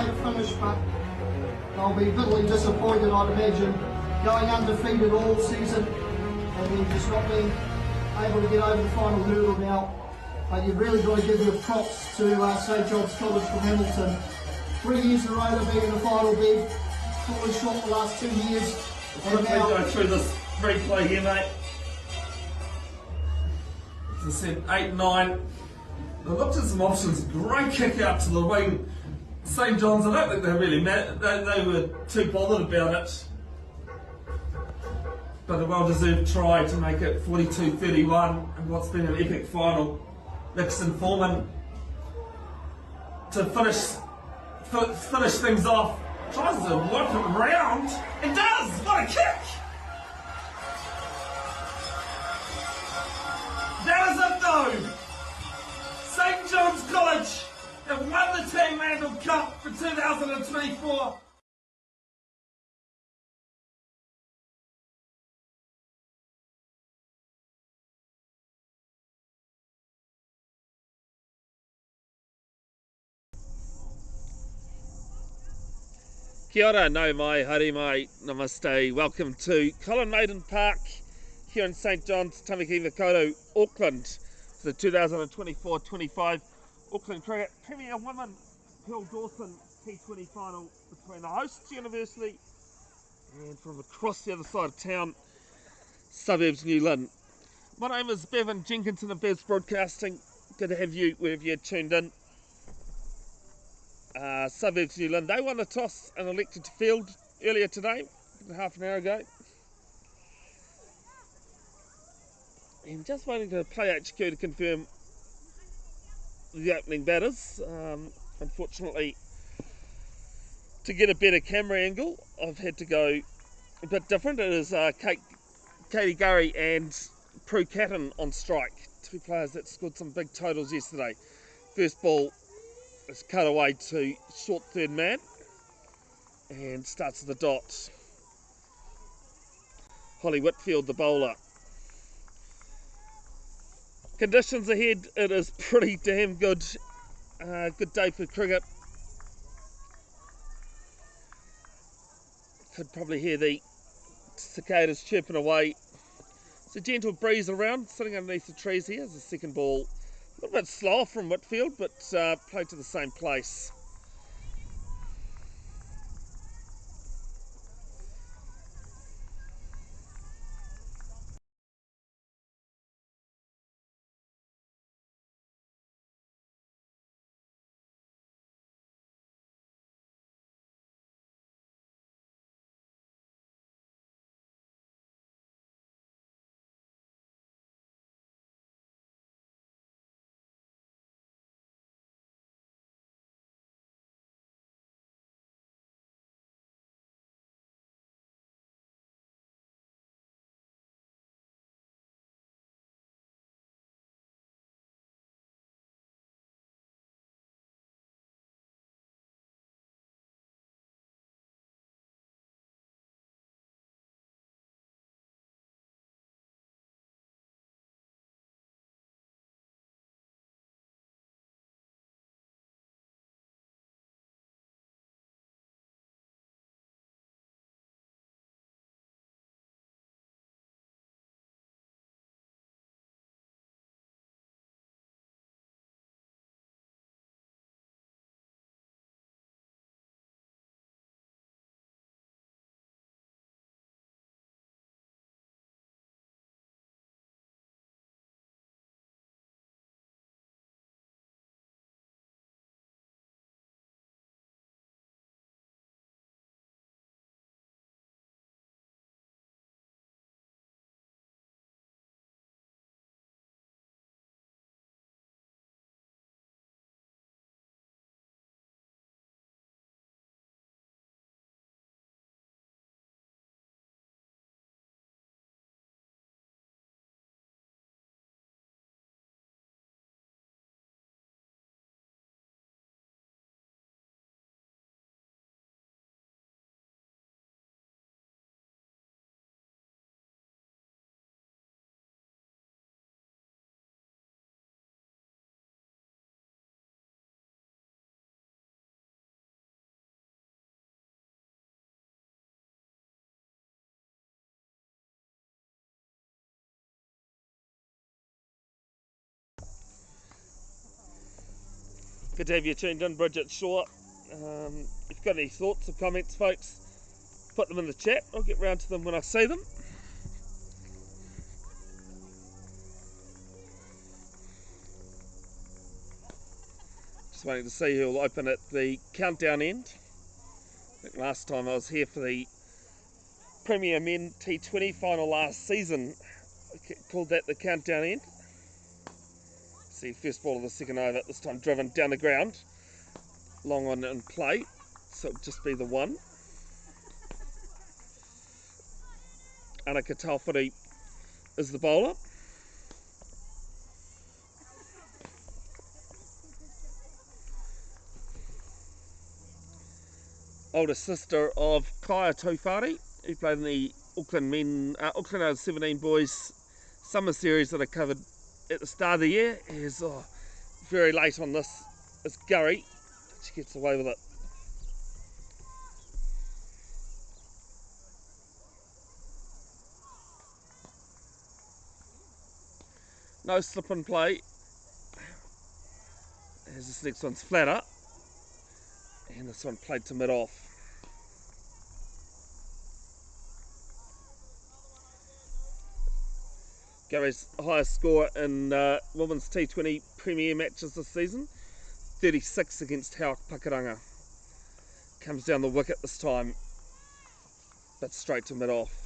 great finish, but they'll be bitterly disappointed, I'd imagine, going undefeated all season and then just not being able to get over the final hurdle now. But you've really got to give your props to St John's College from Hamilton. 3 years in a row they've been in the final bid, fallen short the last 2 years. Let me go through this replay here, mate. As I said, 8-9. They looked at some options. Great kick out to the wing. St John's, I don't think they really they were too bothered about it. But a well-deserved try to make it 42-31 and what's been an epic final. Nixon Foreman to finish things off. Tries to whip it round. It does! What a kick! That is it though! St John's College have won the Team Mandel Cup for 2024. Kia ora, nau mai, haere mai, namaste. Welcome to Colin Maiden Park here in St John's, Tamaki Makaurau, Auckland, for the 2024-25 Auckland Cricket Premier Women Dawson T20 final between the hosts University and from across the other side of town, Suburbs, New Lynn. My name is Bevan Jenkinson of Bev's Broadcasting. Good to have you wherever you're tuned in. Suburbs New Lynn, they won the toss and elected to field earlier today, half an hour ago. And just waiting for Play HQ to confirm the opening batters. Unfortunately, to get a better camera angle, I've had to go a bit different. It is Katie Gurry and Prue Catton on strike, two players that scored some big totals yesterday. First ball is cut away to short third man and starts at the dot. Holly Whitfield, the bowler. Conditions ahead, it is pretty damn good. Good day for cricket. Could probably hear the cicadas chirping away. It's a gentle breeze around, sitting underneath the trees here. As the second ball, a little bit slower from Whitfield, but played to the same place. Good to have you tuned in, Bridget Shaw. If you've got any thoughts or comments, folks, put them in the chat. I'll get round to them when I see them. Just waiting to see who will open at the countdown end. I think last time I was here for the Premier Men T20 final last season, I called that the countdown end. See, first ball of the second over, this time driven down the ground, long on in play, so it'll just be the one. Anaka Taufuri is the bowler. Older sister of Kaya Tofari, who played in the Auckland Under 17 boys summer series that I covered at the start of the year. Is very late on this. It's Gurry. She gets away with it. No slip and play. As this next one's flatter. And this one played to mid-off. Gary's highest score in women's T20 Premier matches this season, 36 against Hauck Pakuranga. Comes down the wicket this time, but straight to mid-off.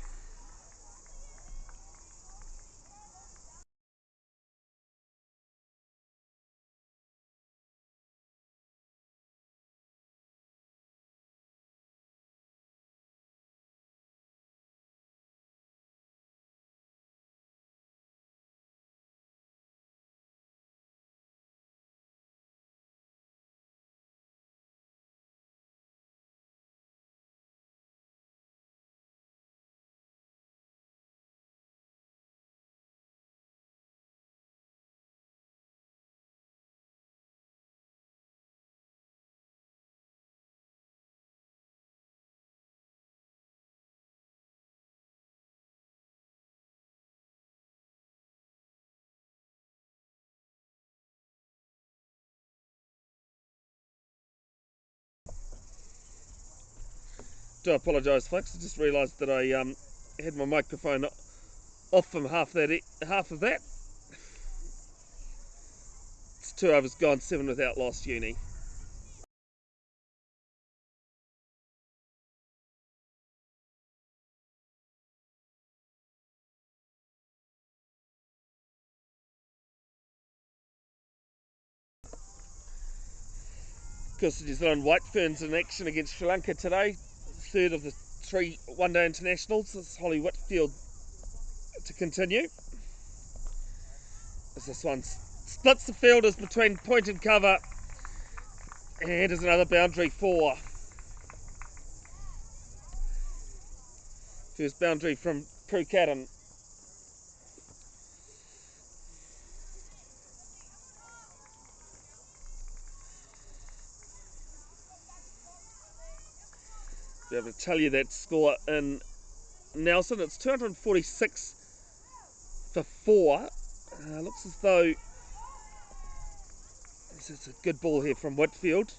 Do apologise, folks. I just realised that I had my microphone off from half of that. It's 2 overs gone, 7 without lost uni. Of course, the New Zealand White Ferns in action against Sri Lanka today. Third of the 3 one-day internationals. It's Holly Whitfield to continue. As this one splits the fielders between point and cover. And there's another boundary 4. First boundary from Prue Cadden. Be able to tell you that score in Nelson. It's 246 for 4. Looks as though it's a good ball here from Whitfield.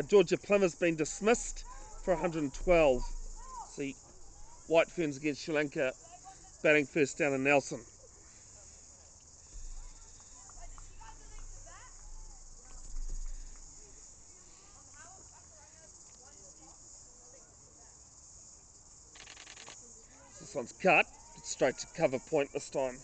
Georgia Plym has been dismissed for 112. See, White Ferns against Sri Lanka, batting first down in Nelson. This one's cut, straight to cover point this time.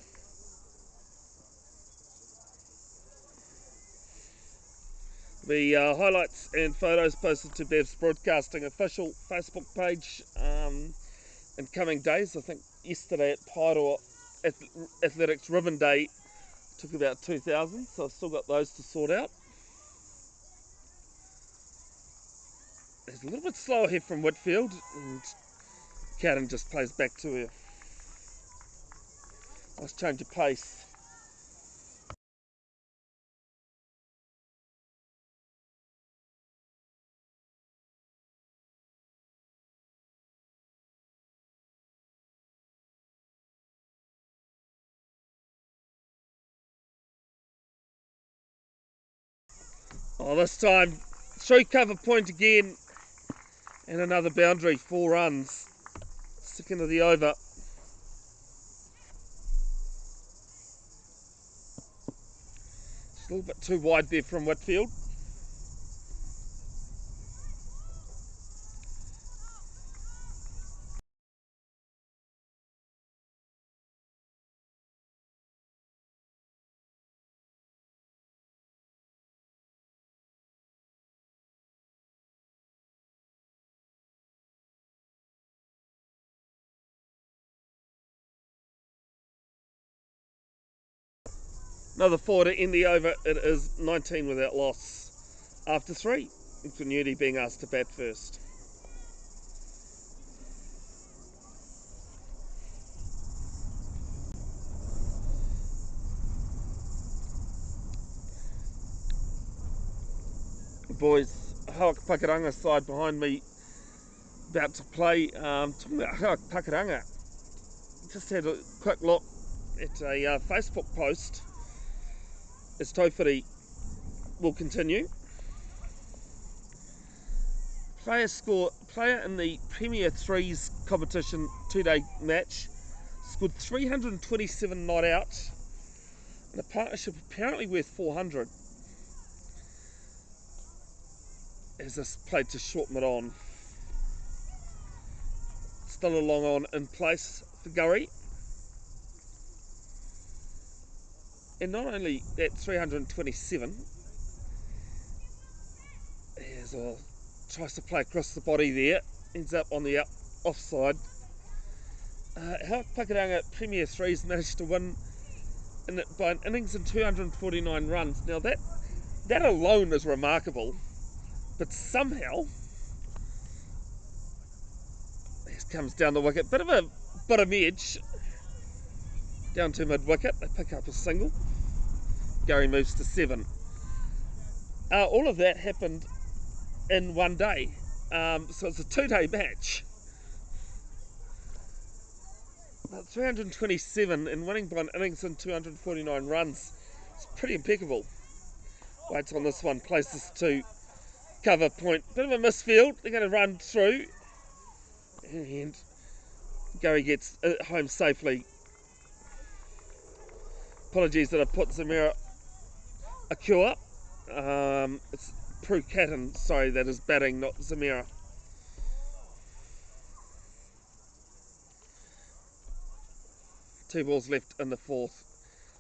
The highlights and photos posted to Bev's Broadcasting official Facebook page in coming days. I think yesterday at Paeroa Athletics Ribbon Day took about 2,000, so I've still got those to sort out. It's a little bit slower here from Whitfield, and Cadden just plays back to her. Nice change of pace. Oh, this time, through cover point again, and another boundary, 4 runs. Second of the over. Just a little bit too wide there from Whitfield. Another 4 to end the over. It is 19 without loss after 3. Ingenuity being asked to bat first. Boys, Hawak Pakaranga side behind me about to play. Talking about Hawak Pakaranga, just had a quick look at a Facebook post as Towhiri will continue. Player in the Premier 3's competition 2-day match scored 327 not out, and a partnership apparently worth 400 as this played to short mid on. Still a long on in place for Gurry. And not only that 327, as tries to play across the body there, ends up on the offside. How Pakaranga Premier 3's managed to win by an innings and 249 runs. Now that alone is remarkable, but somehow this comes down the wicket. Bit of a bottom edge down to mid wicket. They pick up a single. Gurry moves to 7. All of that happened in one day, so it's a 2-day match. 327 and winning by an innings and 249 runs. It's pretty impeccable. Waits on this one, places to cover point. Bit of a misfield. They're going to run through, and Gurry gets it home safely. Apologies that I put Zamira a cue up. It's Prue Catton, sorry, that is batting, not Zamira. Two balls left in the 4th.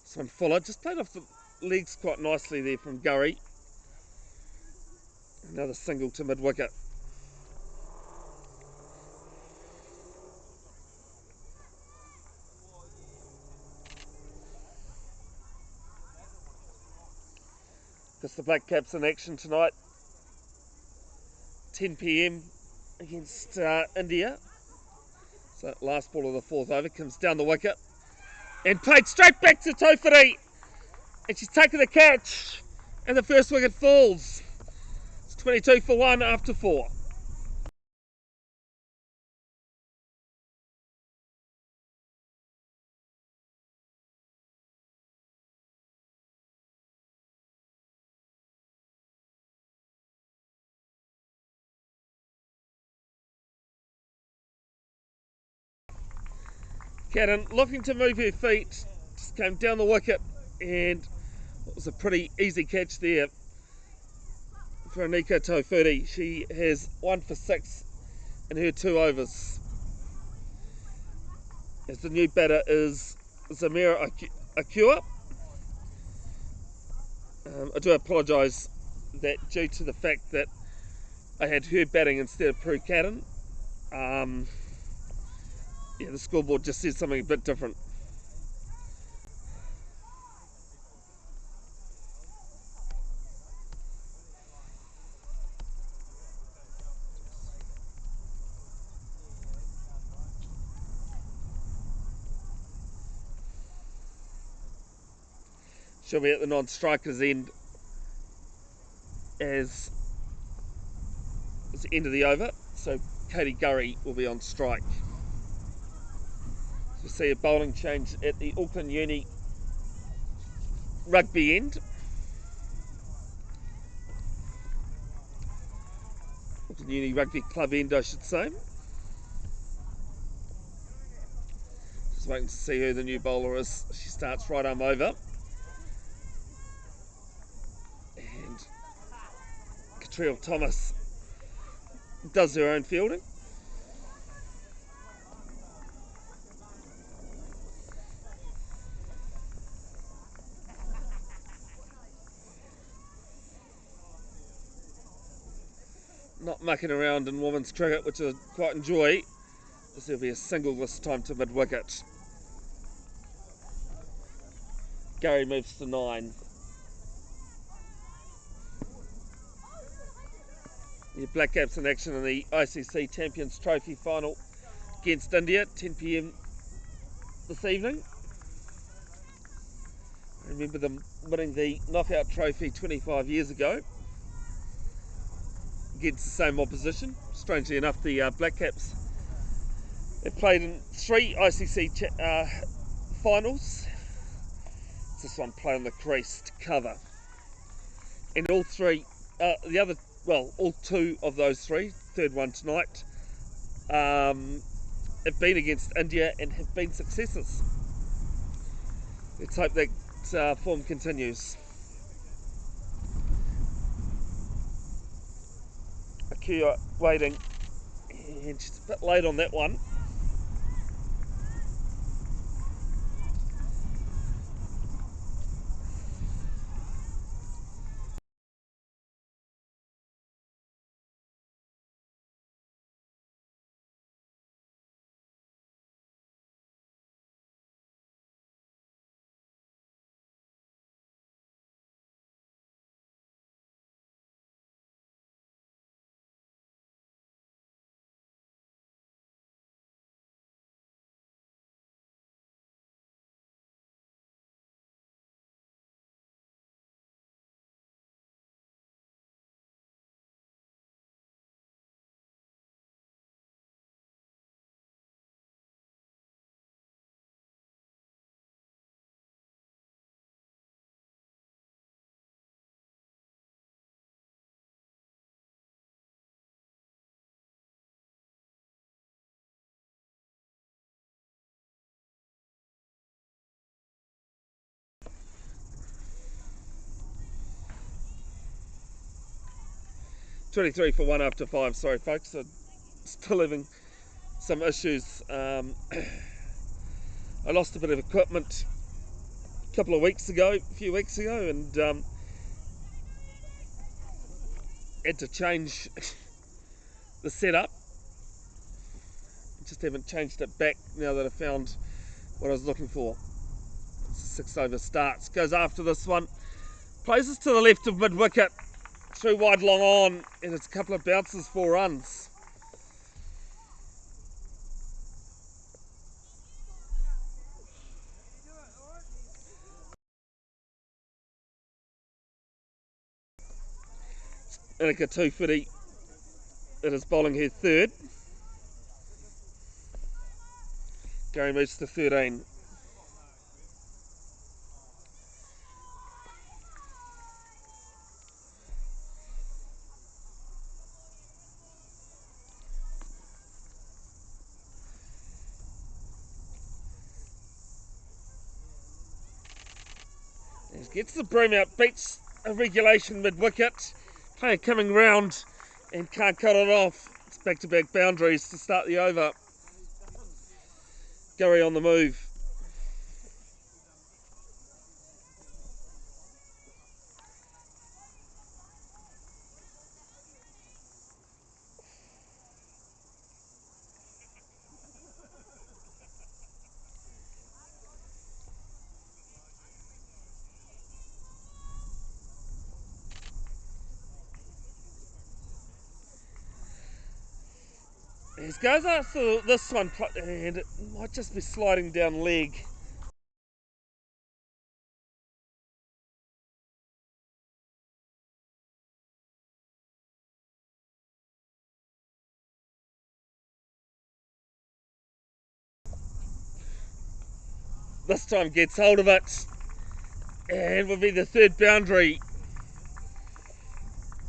This one Fuller just played off the legs quite nicely there from Gurry. Another single to mid wicket. Because the Black Caps in action tonight, 10 PM against India. So last ball of the 4th over comes down the wicket and played straight back to Towhiri, and she's taken the catch and the first wicket falls. It's 22 for 1 after 4. Catton looking to move her feet, just came down the wicket, and it was a pretty easy catch there for Anika Towhiri. She has 1 for 6 in her 2 overs. As the new batter is Zamira Akua. I do apologise that due to the fact that I had her batting instead of Prue Catton. The scoreboard just says something a bit different. She'll be at the non-strikers end as it's the end of the over, so Katie Gurry will be on strike. So we see a bowling change at the Auckland Uni rugby end. Uni Rugby Club end, I should say. Just waiting to see who the new bowler is. She starts right arm over. And Catriel Thomas does her own fielding. Not mucking around in women's cricket, which I quite enjoy. This will be a single this time to mid-wicket. Gary moves to 9. The Black Caps in action in the ICC Champions Trophy final against India, 10 PM this evening. I remember them winning the knockout trophy 25 years ago against the same opposition. Strangely enough, the Black Caps have played in 3 ICC finals. It's this one play on the crease to cover. And all 3, all 2 of those 3, third one tonight, have been against India and have been successes. Let's hope that form continues. Akua waiting, and she's a bit late on that one. .23 for 1 after 5. Sorry, folks. I'm still having some issues. I lost a bit of equipment a few weeks ago, and had to change the setup. Just haven't changed it back now that I found what I was looking for. 6 over starts. Goes after this one. Places to the left of mid-wicket. Through wide long on, and it's a couple of bounces, 4 runs. Annika 250 that is bowling her third. Gary moves to 13. Gets the broom out, beats a regulation mid-wicket. Player coming round and can't cut it off. It's back-to-back boundaries to start the over. Gary on the move. He goes after this one, and it might just be sliding down leg. This time gets hold of it, and will be the third boundary.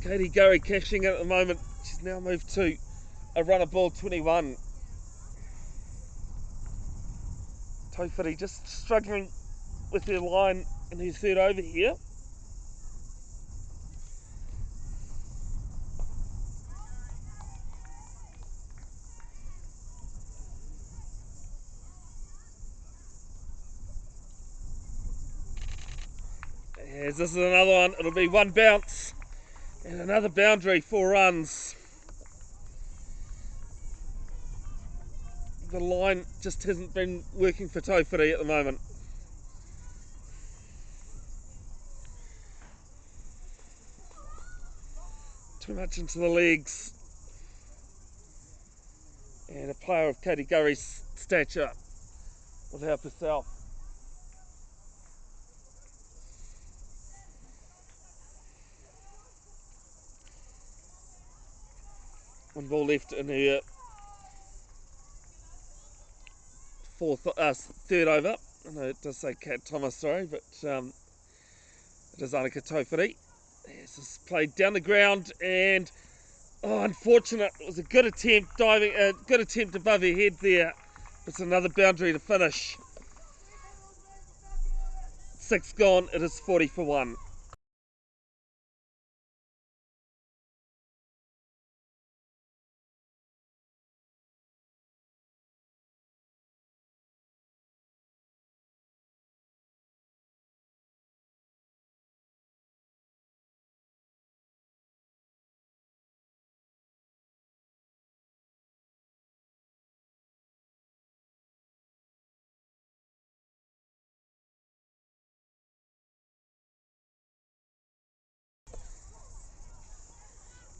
Katie Gurry cashing in at the moment She's now moved to a runner ball 21. Tofiri just struggling with her line in her third over here. As this is another one, it'll be one bounce and another boundary, 4 runs. The line just hasn't been working for Tofiri at the moment. Too much into the legs. And a player of Katie Gurry's stature will help herself. One ball left in her third over. I know it does say Kat Thomas, sorry, but it is Annika Tofiri. This is played down the ground and unfortunate. It was a good attempt diving, a good attempt above her head there. It's another boundary to finish. 6 gone. It is 40 for 1.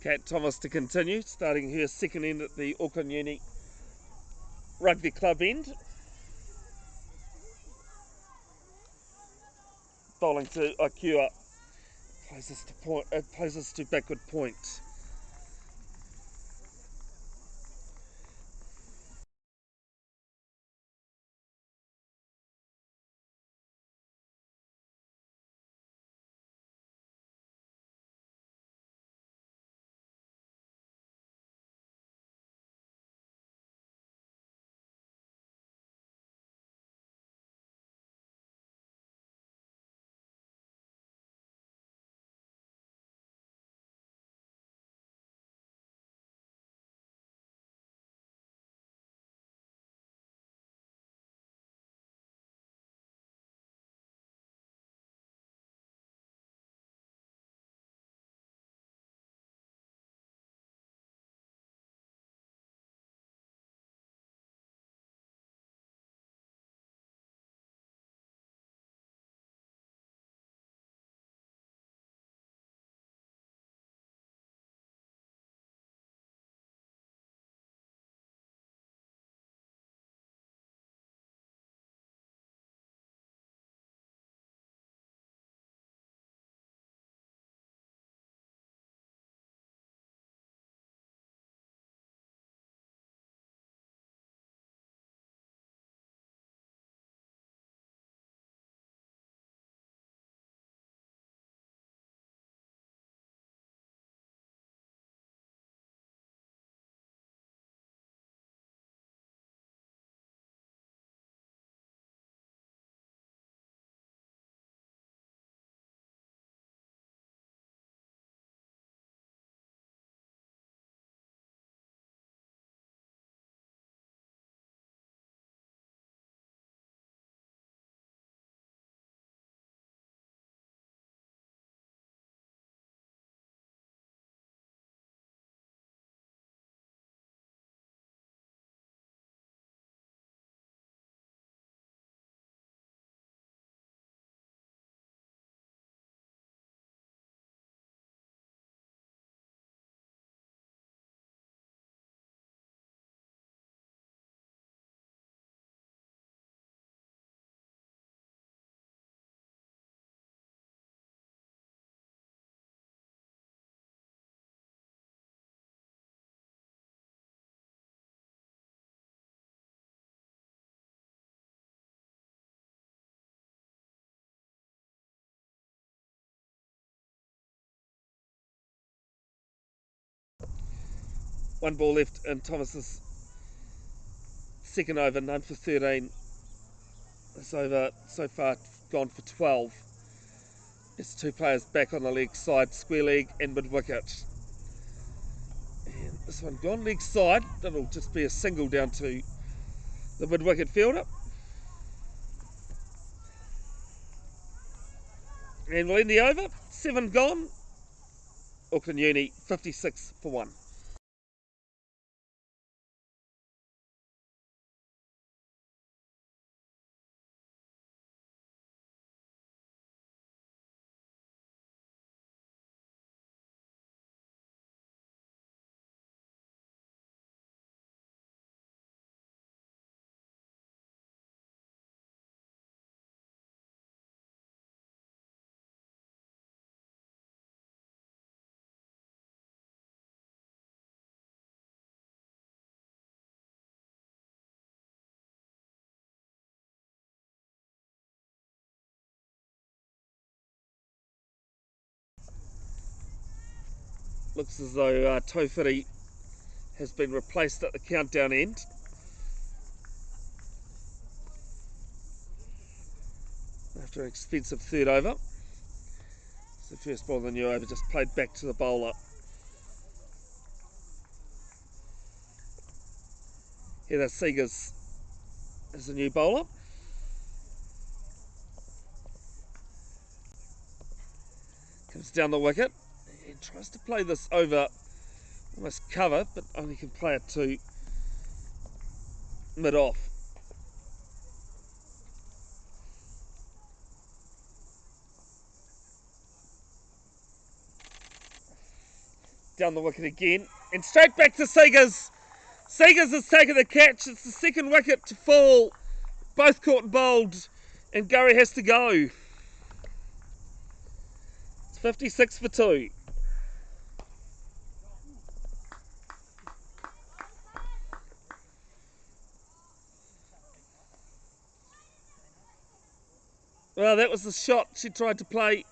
Kat Thomas to continue, starting her second end at the Auckland Uni Rugby Club end. Bowling to Akua, plays us to backward point. 1 ball left in Thomas's second over, 9 for 13. This over so far gone for 12. It's 2 players back on the leg side, square leg and mid wicket. And this one gone leg side, that'll just be a single down to the mid wicket fielder. And we'll end the over, 7 gone. Auckland Uni 56 for 1. Looks as though Tofiri has been replaced at the countdown end. After an expensive third over. So first ball of the new over just played back to the bowler. Heather Seegers is the new bowler. Comes down the wicket and tries to play this over almost cover, but only can play it to mid off. Down the wicket again and straight back to Seegers. Seegers has taken the catch. It's the second wicket to fall. Both caught and bowled, and Gurry has to go. It's 56 for 2. Well, that was the shot she tried to play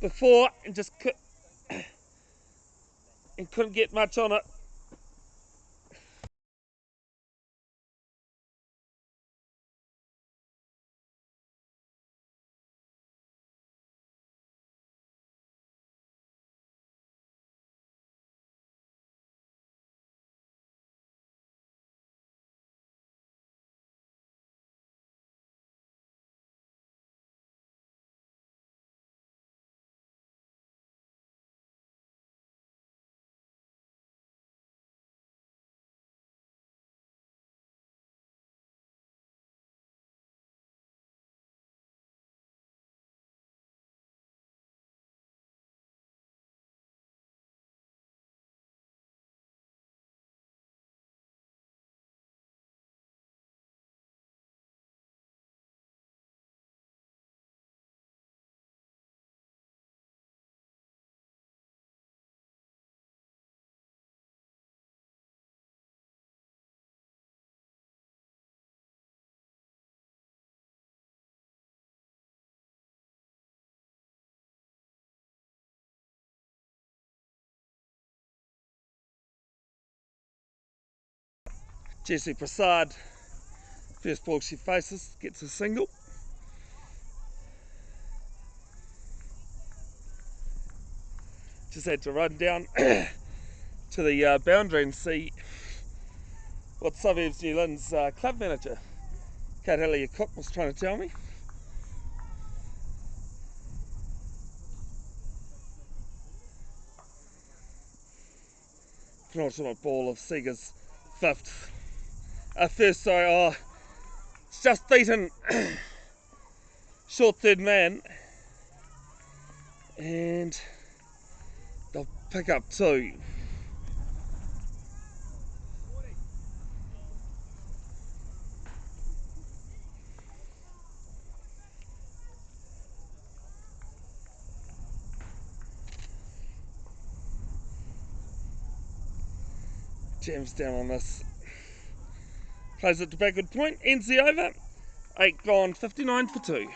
before and just couldn't get much on it. Jessie Prasad, first ball she faces, gets a single. Just had to run down to the boundary and see what Suburbs New Lynn's club manager, Kate Hillier Cook, was trying to tell me. Penultimate ball of Seegers' first, it's just beaten short third man, and they'll pick up 2. Jams down on this. Plays it to backward point, ends the over. 8 gone, 59 for 2.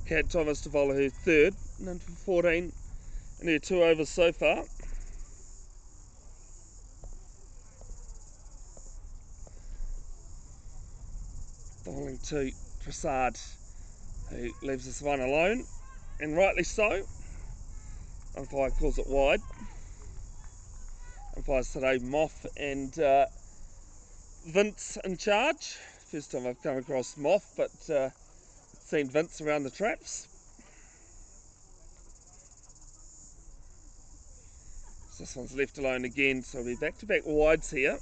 Kat Thomas to bowl her third, and for 14 in her 2 overs so far. Bowling to Prasad, who leaves this one alone, and rightly so. Umpire calls it wide. Umpires today, Moff and Vince in charge. First time I've come across Moff, but seen Vince around the traps. So this one's left alone again, so we'll be back-to-back wides here.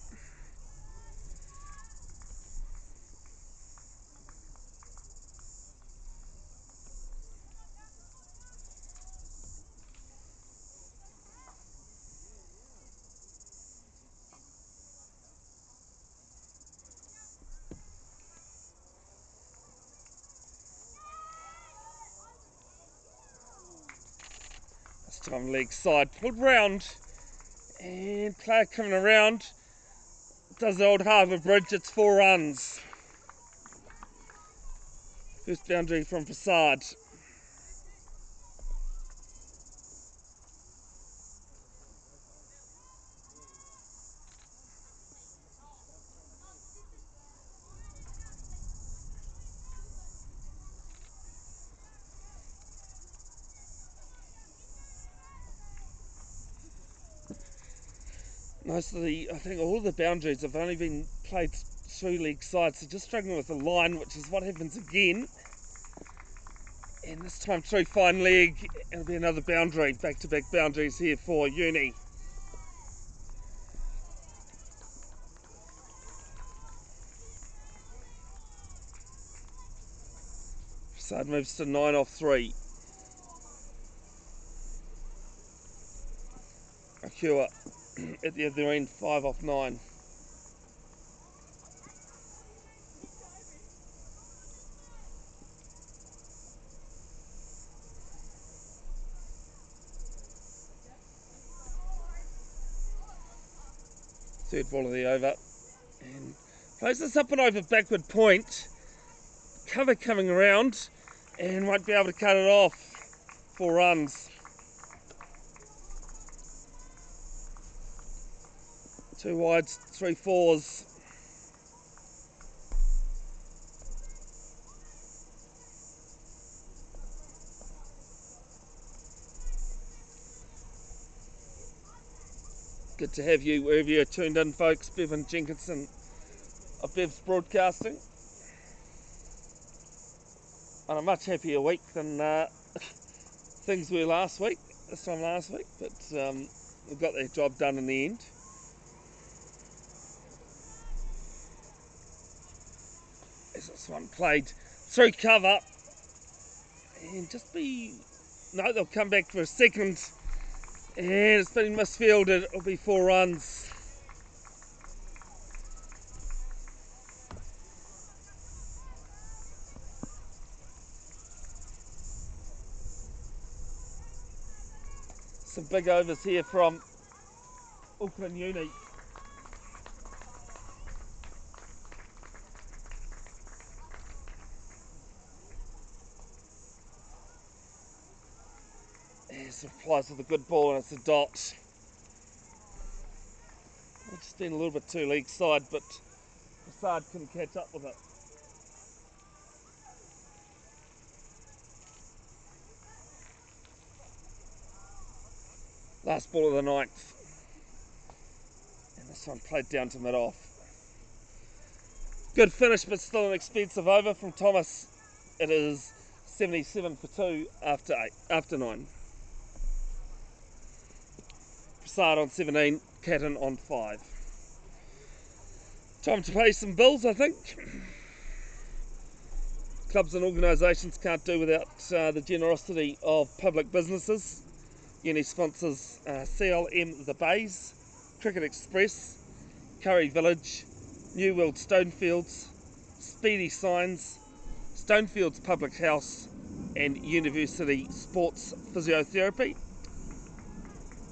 This time leg side pulled round, and player coming around does the old Harbour Bridge. It's 4 runs. First boundary from Prasad. I think all of the boundaries have only been played through leg sides, so just struggling with the line, which is what happens again. And this time through fine leg, it'll be another boundary, back-to-back boundaries here for Uni. Side moves to 9 off 3. Akua at the other end, 5 off 9. Third ball of the over, and plays this up and over backward point. Cover coming around, and won't be able to cut it off. 4 runs. 2 wides, 3 fours. Good to have you wherever you're tuned in, folks. Bevan Jenkinson of Bev's Broadcasting. On a much happier week than things were this time last week, but we got that job done in the end. As this one played through cover, and they'll come back for a second, and it's been misfielded. It'll be 4 runs. Some big overs here from Auckland Uni. Yes, it flies with a good ball, and it's a dot. It's just been a little bit too leg side, but Prasad couldn't catch up with it. Last ball of the 9th, and this one played down to mid-off. Good finish, but still an expensive over from Thomas. It is 77 for 2 after 9. Prasad on 17, Catton on 5. Time to pay some bills, I think. Clubs and organisations can't do without the generosity of public businesses. Uni sponsors CLM The Bays, Cricket Express, Curry Village, New World Stonefields, Speedy Signs, Stonefields Public House, and University Sports Physiotherapy.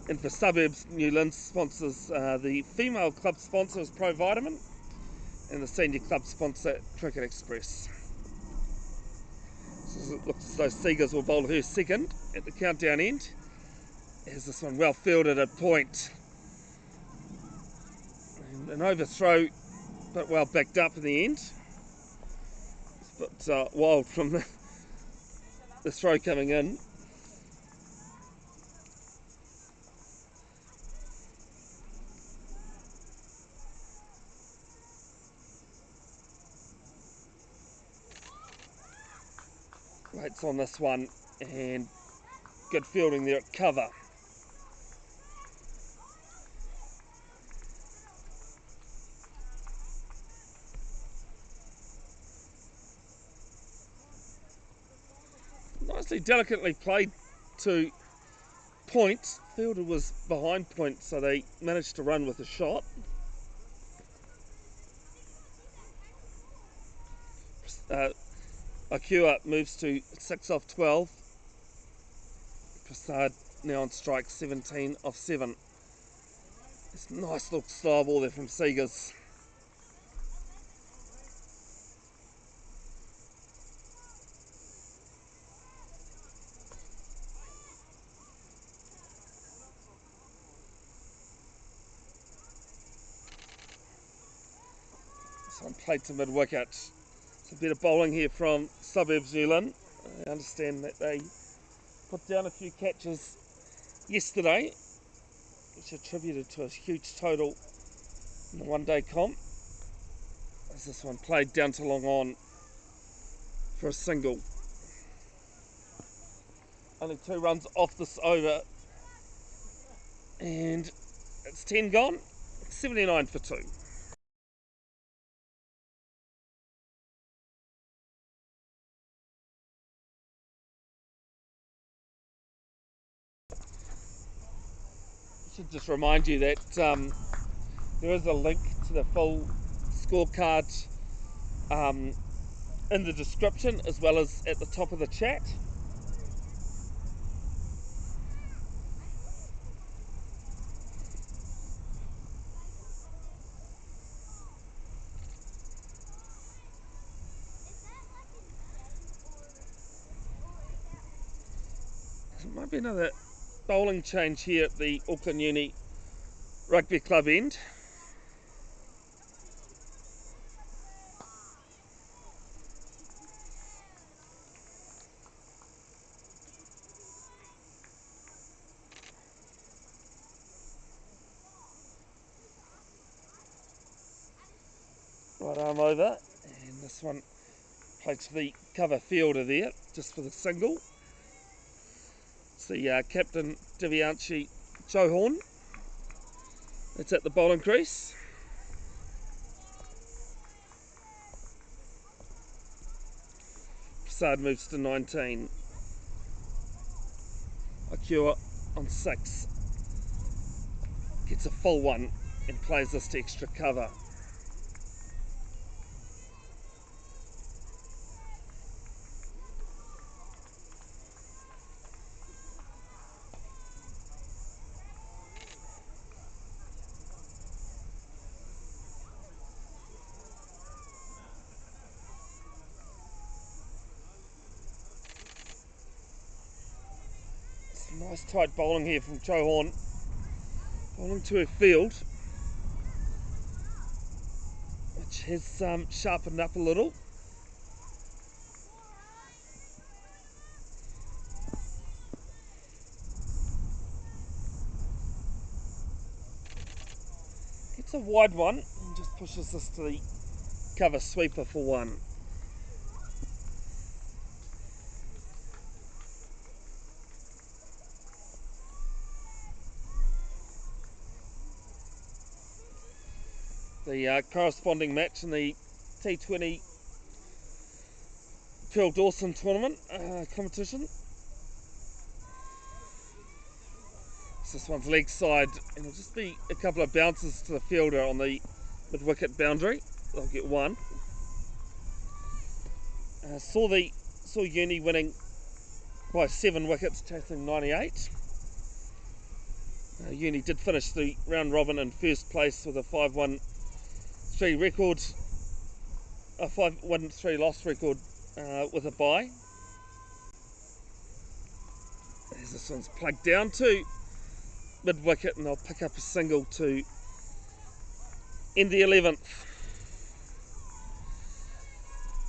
And for Suburbs, Lynn sponsors the female club sponsor is Pro Vitamin, and the senior club sponsor Cricket Express. It looks as though Seegers will bowl her second at the countdown end. As this one well fielded at point. And an overthrow, but well backed up in the end. It's a bit wild from the throw coming in. Rates on this one, and good fielding there at cover. Nicely, delicately played to point. Fielder was behind point, so they managed to run with a shot. Akua moves to 6 off 12. Prasad now on strike, 17 off 7. It's a nice little style ball there from Seegers. This one played to mid-wicket. A bit of bowling here from Suburbs, New Lynn. I understand that they put down a few catches yesterday, which attributed to a huge total in the one-day comp. As this one played down to long on for a single. Only 2 runs off this over, and it's 10 gone, 79 for 2. Should just remind you that there is a link to the full scorecard in the description, as well as at the top of the chat. There might be another bowling change here at the Auckland Uni Rugby Club end. Right arm over, and this one played to the cover fielder there, just for the single. It's the captain Divianchi Johorn. It's at the bowling crease. Prasad moves to 19. Akua on 6. Gets a full one and plays this to extra cover. Nice tight bowling here from Johorn. Bowling to her field, which has sharpened up a little. Gets a wide one and just pushes this to the cover sweeper for 1. The corresponding match in the T20 Dawson tournament competition. So this one's leg side, and it'll just be a couple of bounces to the fielder on the mid-wicket boundary. They'll get 1. Saw Uni winning by 7 wickets, chasing 98. Uni did finish the round robin in first place with a 5-1-3 record, a 5-1-3 loss record with a bye. As this one's plugged down to mid wicket, and I'll pick up a single to end the 11th.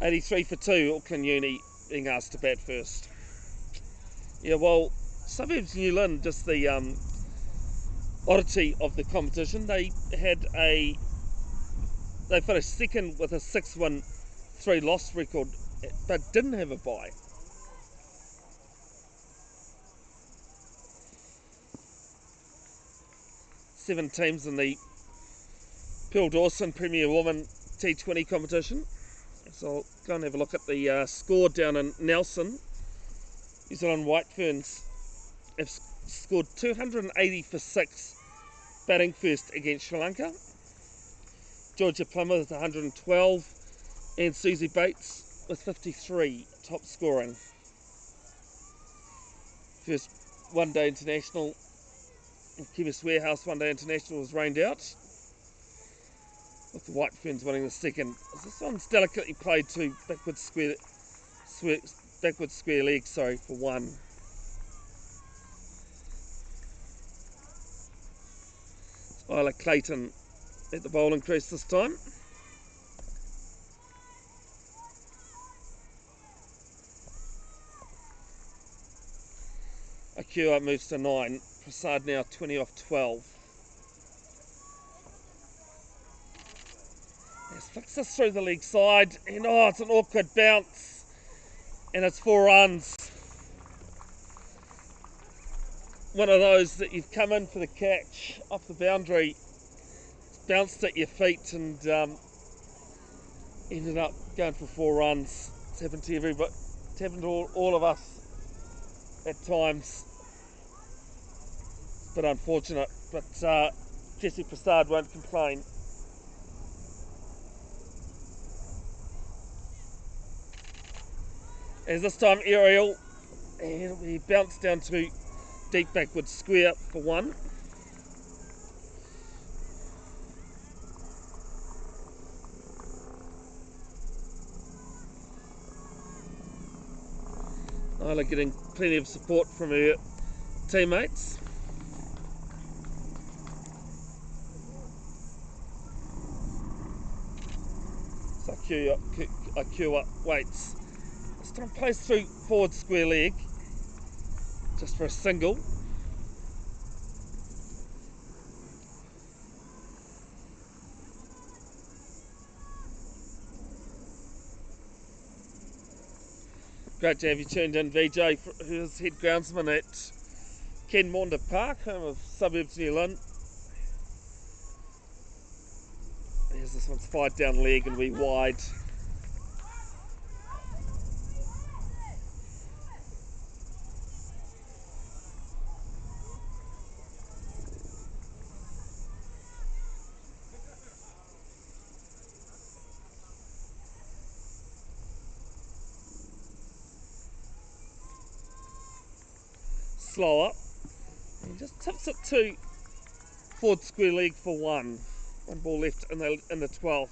83 for 2, Auckland Uni being asked to bat first. Yeah, well, Suburbs New Lynn, just the oddity of the competition, they finished second with a 6-win, 3-loss record, but didn't have a bye. Seven teams in the Dawson Premier Women T20 competition. So I'll go and have a look at the score down in Nelson. New Zealand White Ferns have scored 280 for 6, batting first against Sri Lanka. Georgia Plymouth with 112, and Susie Bates with 53, top scoring. First one-day international, Chemist Warehouse one-day international was rained out, with the White Ferns winning the second. This one's delicately played to backward square leg, for 1. It's Isla Clayton at the bowling crease this time. Akua moves to 9. Prasad now 20 off 12. Let's flicks this through the leg side, and it's an awkward bounce, and it's 4 runs. One of those that you've come in for the catch off the boundary, bounced at your feet, and ended up going for 4 runs. It's happened to everybody. It's happened to all of us at times. It's a bit unfortunate, but Jesse Prasad won't complain. As this time aerial, and we bounce down to deep backward square for 1. Isla getting plenty of support from her teammates. So Akua waits. This time plays through forward square leg, just for a single. Great to have you tuned in, VJ, who's head groundsman at Ken Maunda Park, home of Suburbs New Lynn. Here's this one's fired down leg and we wide. Slower, and just tips it to forward square leg for 1. 1 ball left in the 12th.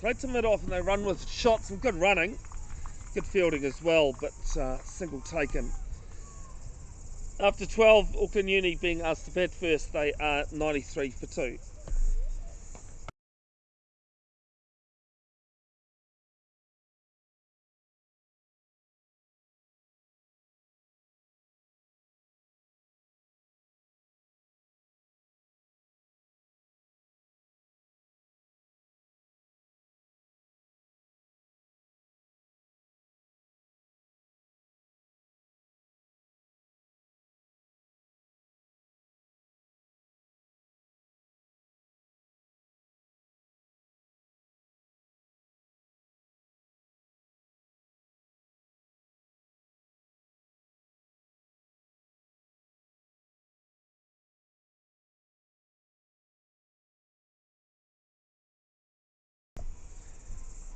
Played to mid-off, and they run with shots and good running, good fielding as well, but single taken. After 12, Auckland Uni being asked to bat first, they are 93 for 2.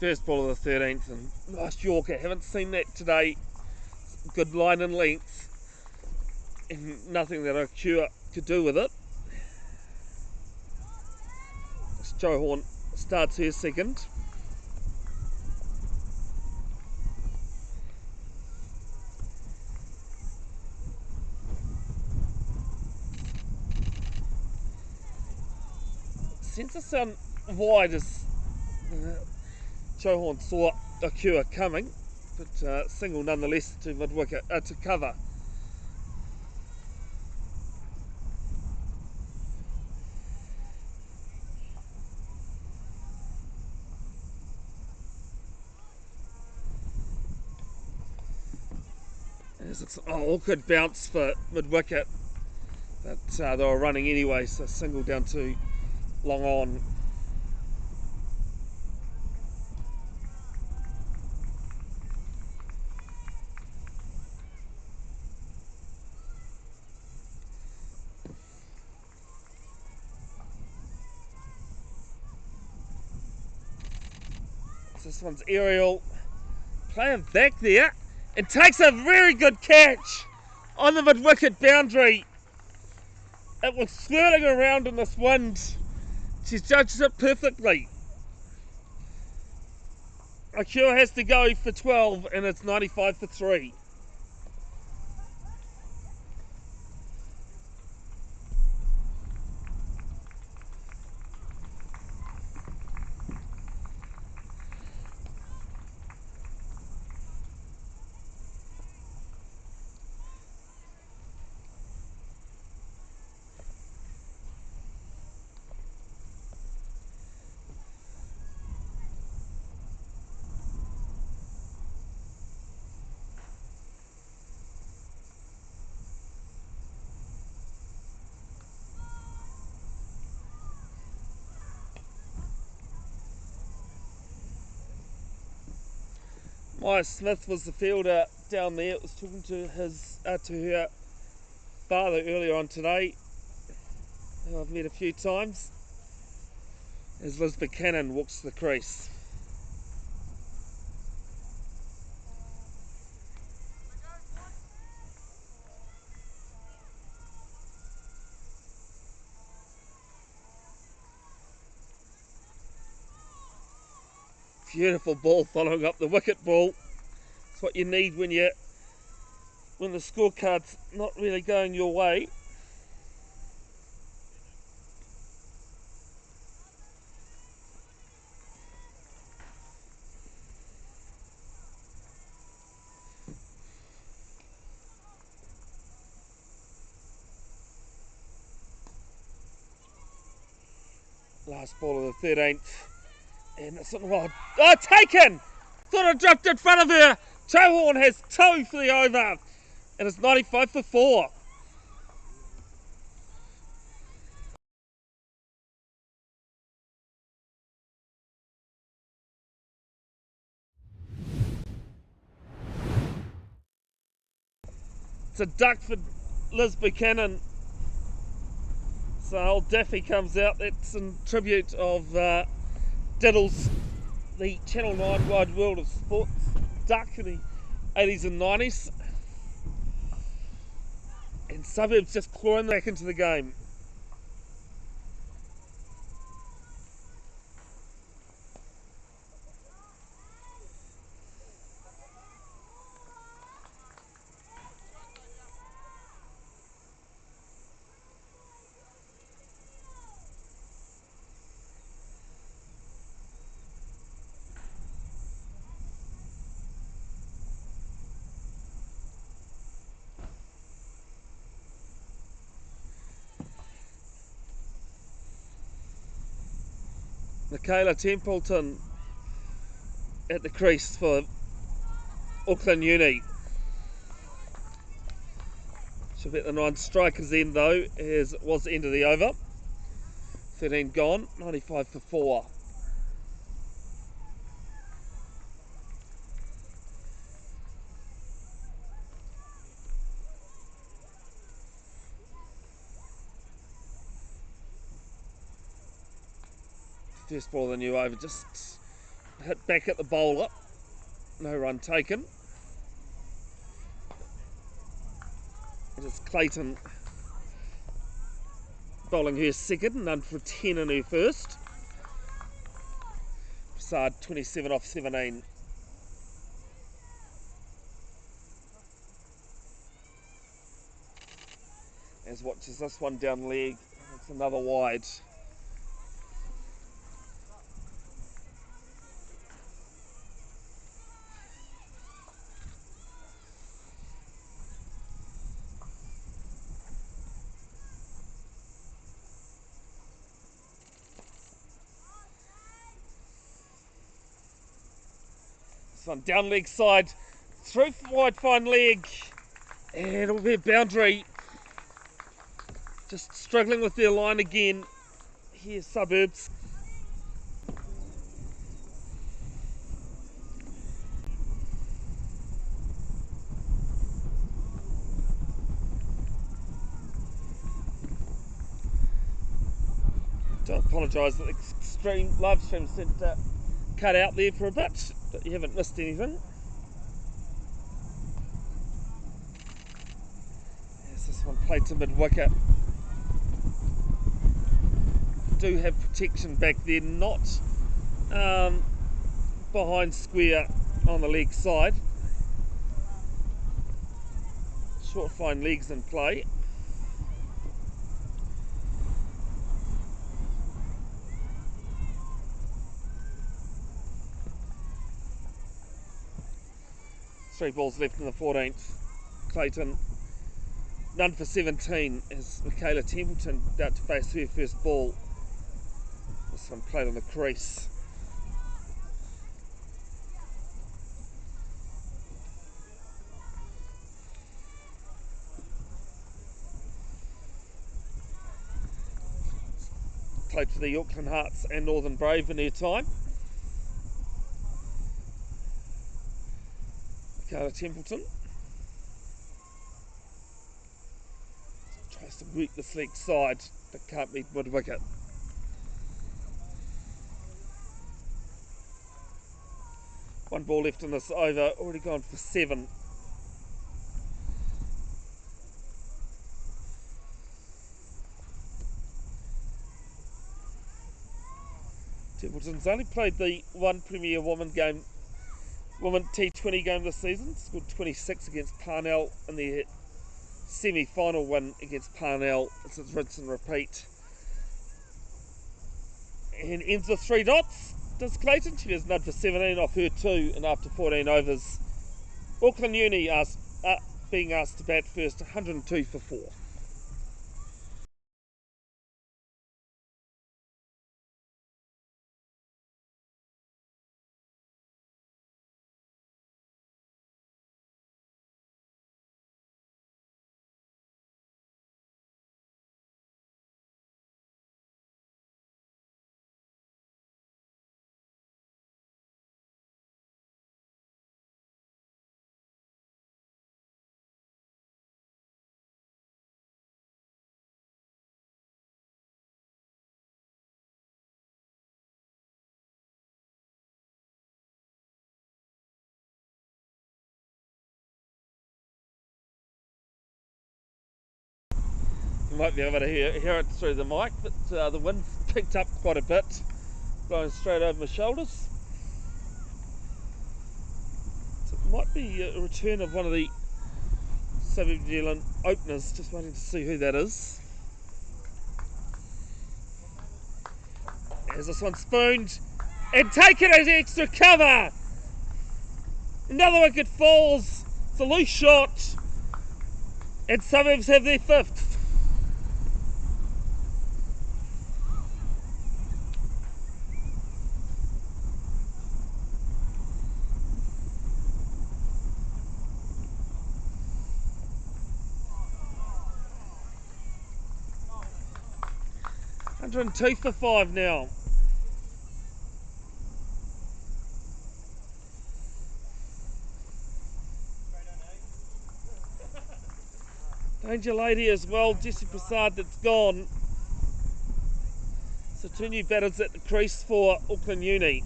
First ball of the 13th, and nice Yorker. Haven't seen that today. Good line and length, and nothing that Akua could do with it. Joe Horn starts her second. Sends us on wide as Joe Horn saw Akua coming, but single nonetheless to mid wicket to cover. As it's awkward bounce for mid wicket, but they were running anyway, so single down to long on. This one's aerial, playing back there, and takes a very good catch on the mid wicket boundary. It was swirling around in this wind. She's judged it perfectly. Akua has to go for 12, and it's 95 for 3. Maya Smith was the fielder down there. Was talking to her father earlier on today, who I've met a few times, as Liz Buchanan walks the crease. Beautiful ball following up the wicket ball. It's what you need when the scorecard's not really going your way. Last ball of the 13th. And it's on wild. Oh, taken! Thought I dropped in front of her. Joe Horn has 2 for the over. And it's 95 for 4. It's a duck for Liz Buchanan. So old Daffy comes out. That's in tribute of Diddles, the Channel 9 wide world of sports duck in the 80s and 90s. And Suburbs just clawing back into the game. Michaela Templeton at the crease for Auckland Uni. She'll be at the 9 strikers end though, as it was the end of the over. 13 gone, 95 for 4. First ball of the new over, just hit back at the bowler. No run taken. It is Clayton bowling her second, none for 10 in her first. Prasad 27 off 17. As watches this one down leg, it's another wide. This one down leg side, through wide fine leg, and it'll be a boundary. Just struggling with their line again. Here's Suburbs. Do apologise that the extreme live stream seemed to cut out there for a bit, but you haven't missed anything. As this one played to mid wicket. Do have protection back there, not behind square on the leg side. Short fine legs in play. Three balls left in the 14th. Clayton, none for 17 as Michaela Templeton about to face her first ball. This one played on the crease. Played for the Auckland Hearts and Northern Brave in their time. Michaela Templeton tries to work this leg side but can't meet mid wicket. One ball left in this over, already gone for 7. Templeton's only played the one Premier Women T20 game this season. Scored 26 against Parnell in their semi-final win against Parnell. It's a rinse and repeat. And ends with 3 dots. Does Clayton? She has none for 17 off her 2 and after 14 overs. Auckland Uni being asked to bat first, 102 for 4. You might be able to hear it through the mic, but the wind's picked up quite a bit, blowing straight over my shoulders. So it might be a return of one of the Suburbs New Zealand openers, just waiting to see who that is. As this one spooned and taken as extra cover. Another wicket falls. It's a loose shot, and Suburbs have their 5th. And 2 for 5 now. Danger lady as well, Jessie Prasad, that's gone. So 2 new batters at the crease for Auckland Uni.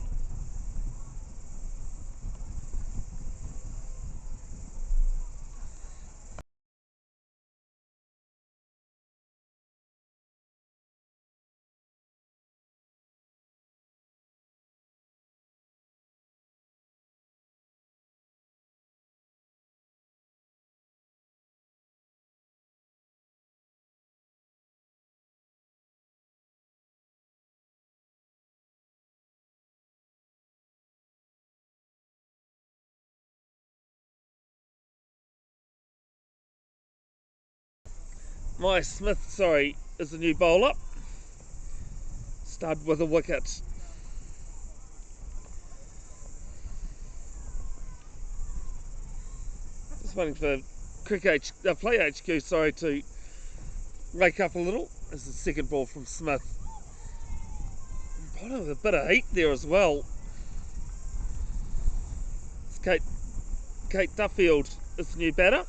Smith, is the new bowler. Started with a wicket. Just waiting for Play HQ, to wake up a little. This is the second ball from Smith. Bowling with a bit of heat there as well. It's Kate Duffield is the new batter.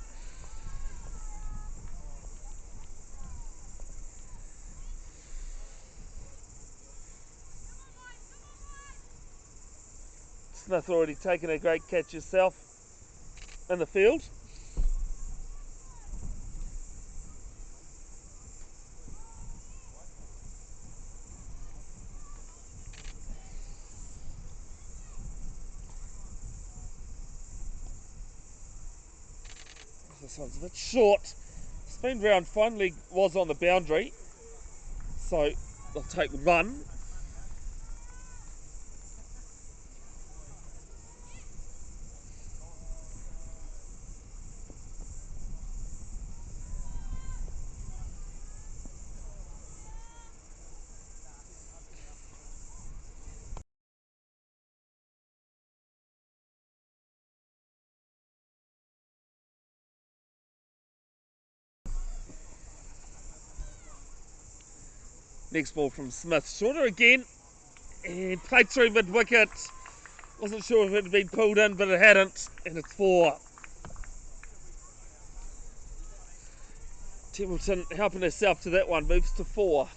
Smith already taken a great catch herself in the field. This one's a bit short. Spin round finally was on the boundary, so they'll take one. Next ball from Smith, shorter again, and played through mid-wicket. Wasn't sure if it had been pulled in, but it hadn't, and it's 4. Templeton helping herself to that one, moves to 4.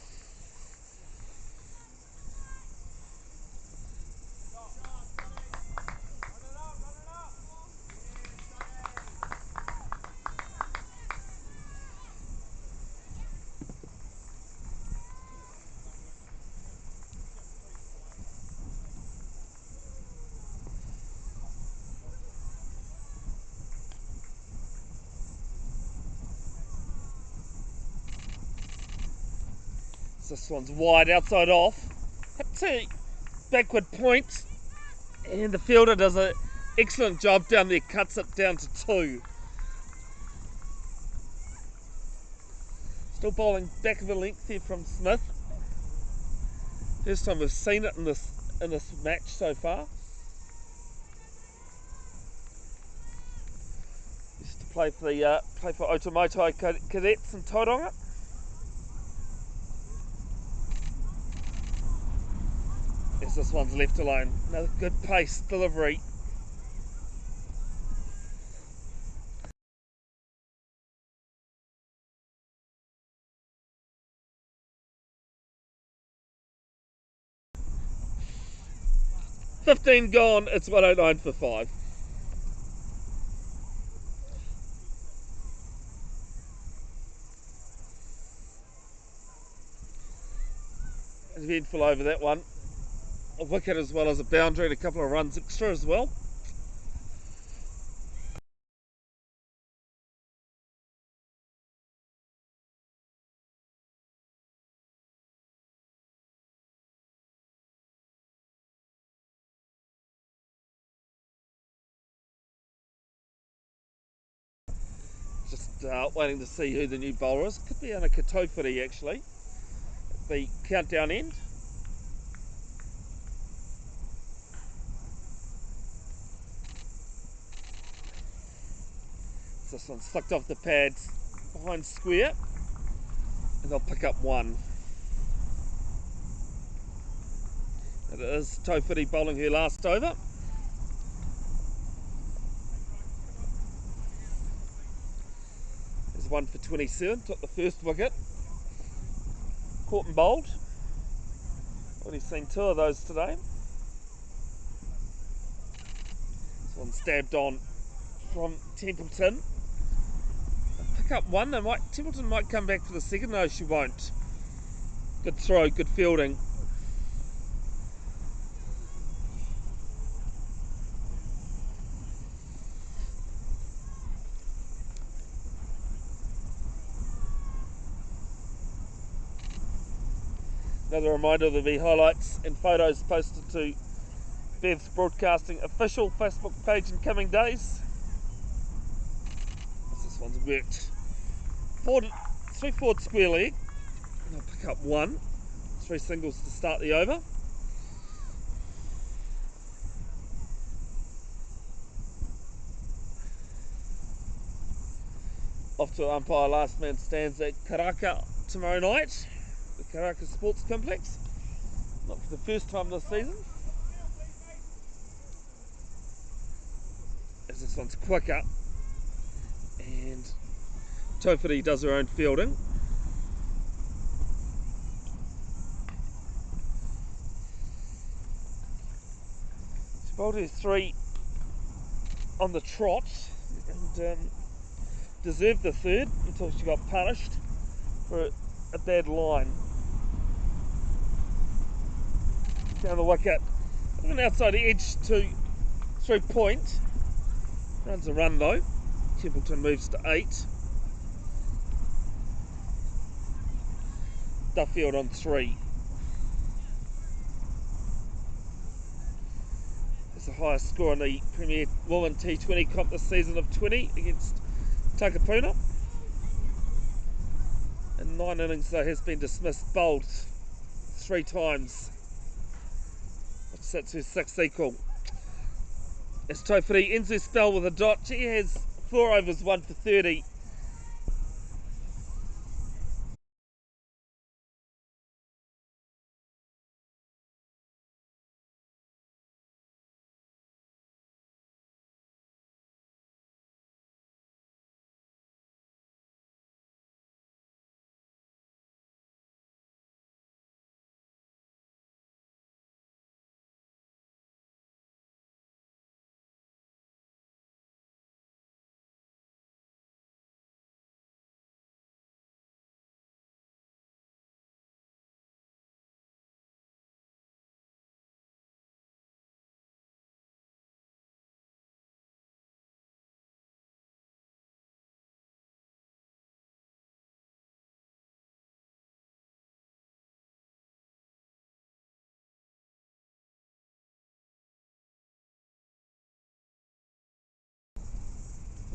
This one's wide, outside off. Hit to backward point, and the fielder does an excellent job down there, cuts it down to 2. Still bowling back of the length here from Smith. First time we've seen it in this match so far. Used to play for Otamotai Cadets in Tauranga. As this one's left alone. Another good pace delivery. $15 gone, it's 109 for 5. Eventful over that one. A wicket as well as a boundary and a couple of runs extra as well. Just waiting to see who the new bowler is. Could be Anna Katofuri actually. The countdown end. This one's flicked off the pads behind square, and they'll pick up 1. It is Tofiti bowling her last over. There's 1 for 27, took the first wicket. Caught and bowled. Already seen 2 of those today. This one stabbed on from Templeton. Pick up 1. Templeton might come back for the second. No, she won't. Good throw, good fielding. Another reminder, there'll be highlights and photos posted to Bev's Broadcasting official Facebook page in coming days. This one's worked. three forward square leg. And I'll pick up 1. 3 singles to start the over. Off to umpire last man stands at Karaka tomorrow night, the Karaka Sports Complex. Not for the first time this season, as this one's quicker, and Tofiri does her own fielding. She bowled her 3 on the trot and deserved the 3rd until she got punished for a bad line. Down the wicket, an outside edge to 3 point. Runs a run though. Templeton moves to 8. Duffield on 3. It's the highest score in the Premier Women T20 comp this season of 20 against Takapuna. In 9 innings though has been dismissed, bowled 3 times, which sets her 6th equal. As Tofiri ends her spell with a dot, she has 4 overs, 1 for 30.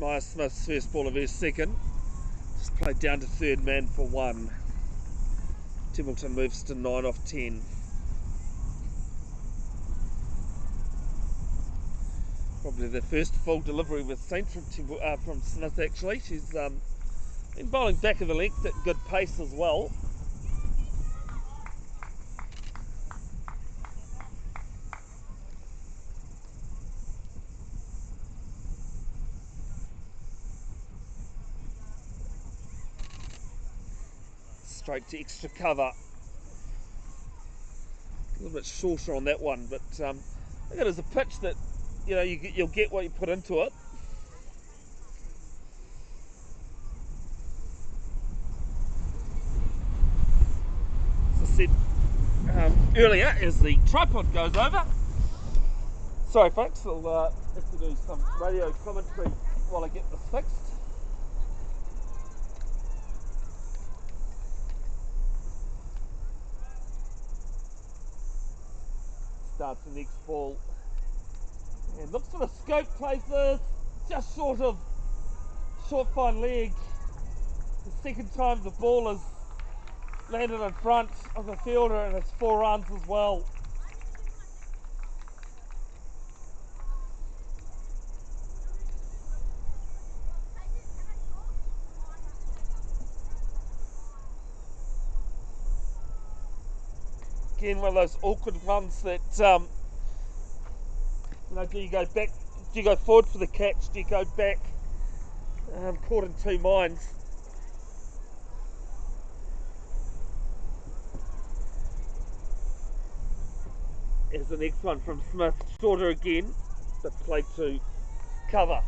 Maya Smith's first ball of her 2nd. Just played down to 3rd man for 1. Templeton moves to 9 off 10. Probably the first full delivery we've seen from Smith actually. She's been bowling back of the length at good pace as well. Straight to extra cover. A little bit shorter on that one, but I think it is a pitch that you'll get what you put into it. As I said earlier, as the tripod goes over. Sorry folks, I'll have to do some radio commentary while I get this fixed. Starts the next ball and looks for the scope, plays this just short fine leg. The 2nd time the ball has landed in front of the fielder, and it's 4 runs as well. Again, one of those awkward ones that do you go back, do you go forward for the catch, do you go back? Caught in 2 minds. Here's the next one from Smith, shorter again, but played to cover.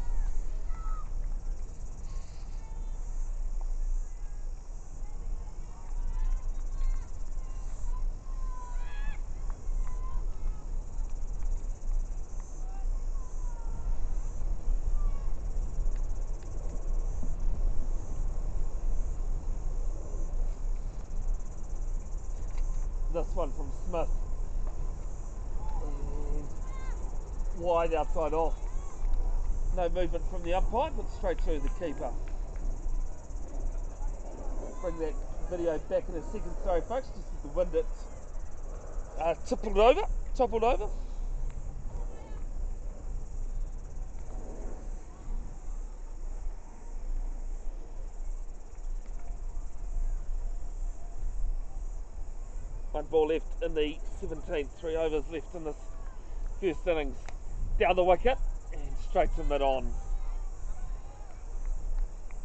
This one from Smith, and wide outside off. No movement from the umpire, but straight through the keeper. bring that video back in a second. Sorry folks, just with the wind it's toppled over. One ball left in the 17th, 3 overs left in this first innings. Down the wicket and straight to mid-on.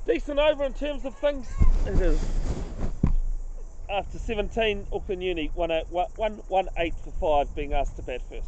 Decent over in terms of things. It is. After 17, Auckland Uni 1-8 for 5, being asked to bat first.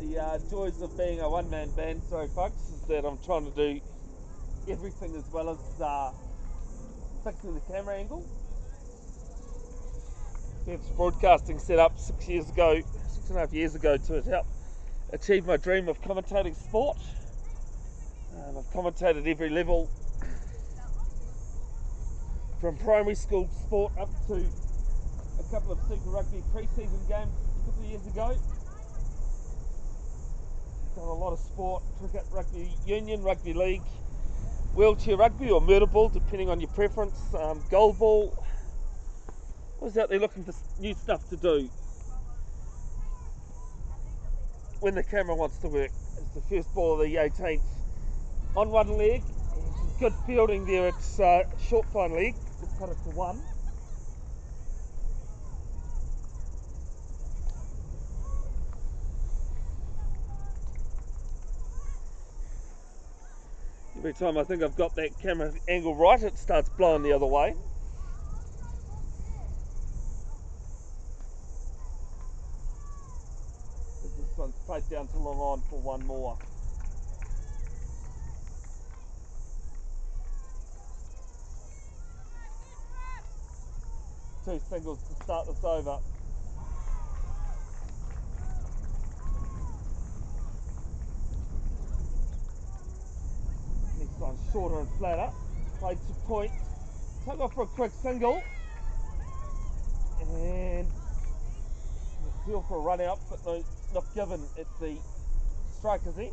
The joys of being a one-man band, sorry folks, is that I'm trying to do everything as well as fixing the camera angle. It's broadcasting set up 6.5 years ago to help achieve my dream of commentating sport. I've commentated every level from primary school sport up to a couple of Super Rugby pre-season games a couple of years ago. Done a lot of sport: cricket, rugby union, rugby league, wheelchair rugby or murder ball depending on your preference, goal ball. I was out there looking for new stuff to do when the camera wants to work. It's the first ball of the 18th on one leg, and some good fielding there. It's short fine leg, we'll cut it to one. Every time I think I've got that camera angle right, it starts blowing the other way. This one's played down to long on for one more. Two singles to start this over. Next one shorter and flatter. Played to point. Take off for a quick single. And appeal for a run out, but no, not given at the striker's end.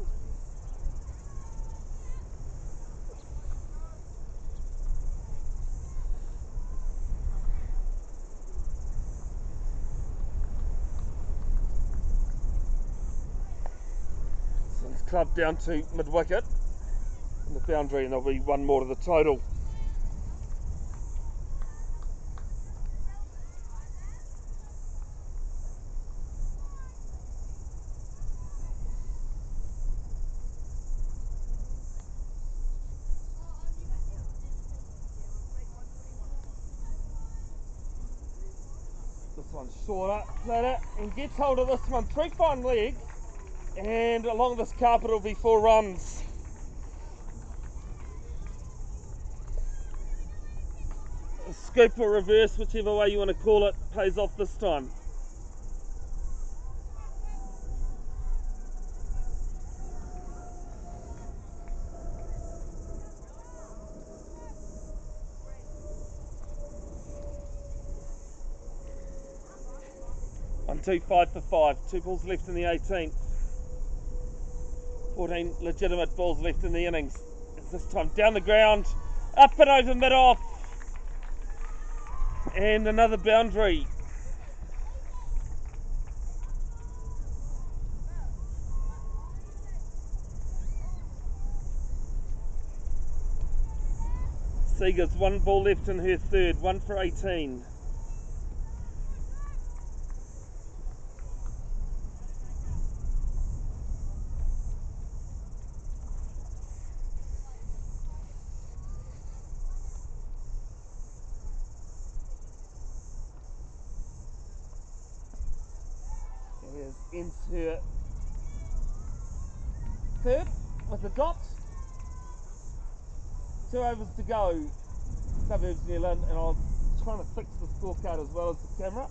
So it's clubbed down to mid-wicket in the boundary, and there'll be one more to the total. This one's shorter, flatter, and gets hold of this one. 3 fine leg, and along this carpet will be 4 runs. A scoop or reverse, whichever way you want to call it, pays off this time. One, 2, 5 for 5. 2 balls left in the 18th. 14 legitimate balls left in the innings. It's this time down the ground, up and over mid-off, and another boundary. Seeger's 1 ball left in her third, 1 for 18. as ends her third with a dot. 2 overs to go, Suburbs New Lynn, and I was trying to fix the scorecard as well as the camera.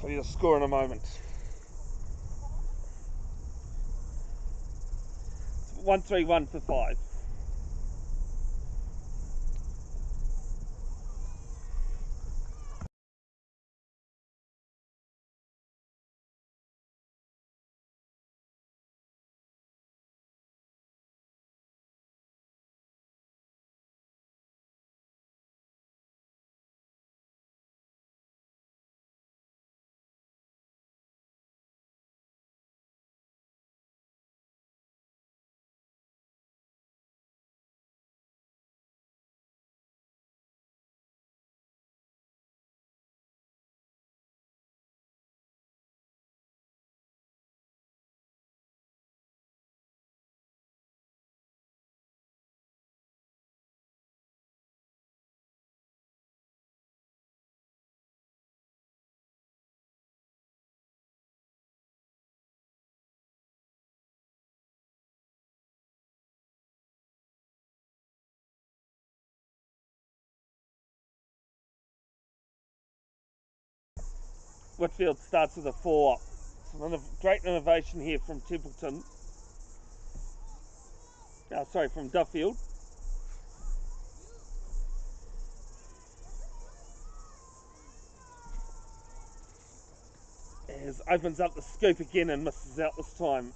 Tell you the score in a moment. 1-3-1 for 5. Whitfield starts with a 4. Some great innovation here from Templeton. From Duffield. As opens up the scoop again and misses out this time.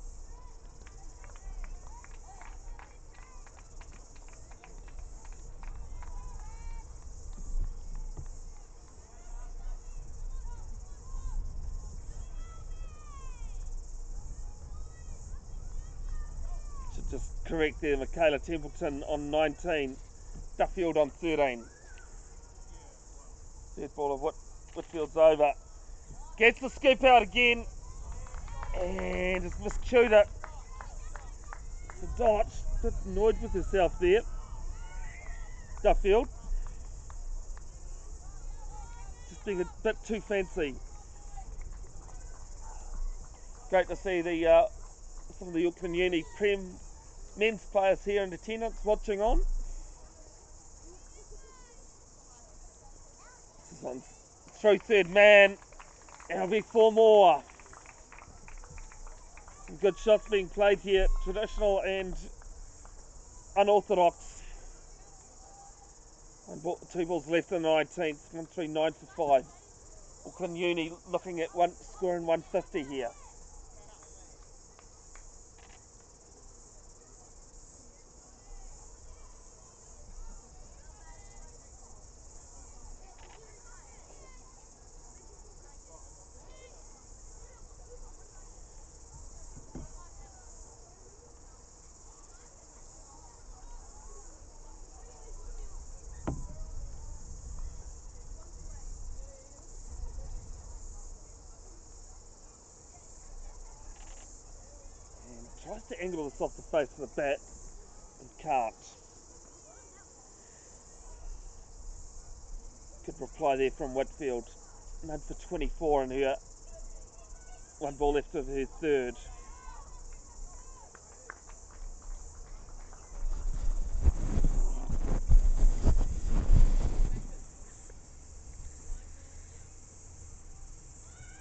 Should just correct there, Michaela Templeton on 19, Duffield on 13. Third ball of Whitfield's over. Gets the scoop out again and just miscued it. It's a dot, a bit annoyed with herself there. Duffield. Just being a bit too fancy. Great to see some of the Auckland Uni Prem men's players here in attendance watching on. This is on through third man. And there'll be 4 more. Some good shots being played here, traditional and unorthodox. 2 balls left in the 19th, 139 for 5. Auckland Uni looking at scoring 150 here. Tries to angle this off the face of the bat and can't. Good reply there from Whitfield. None for 24 in her 1 ball left of her third.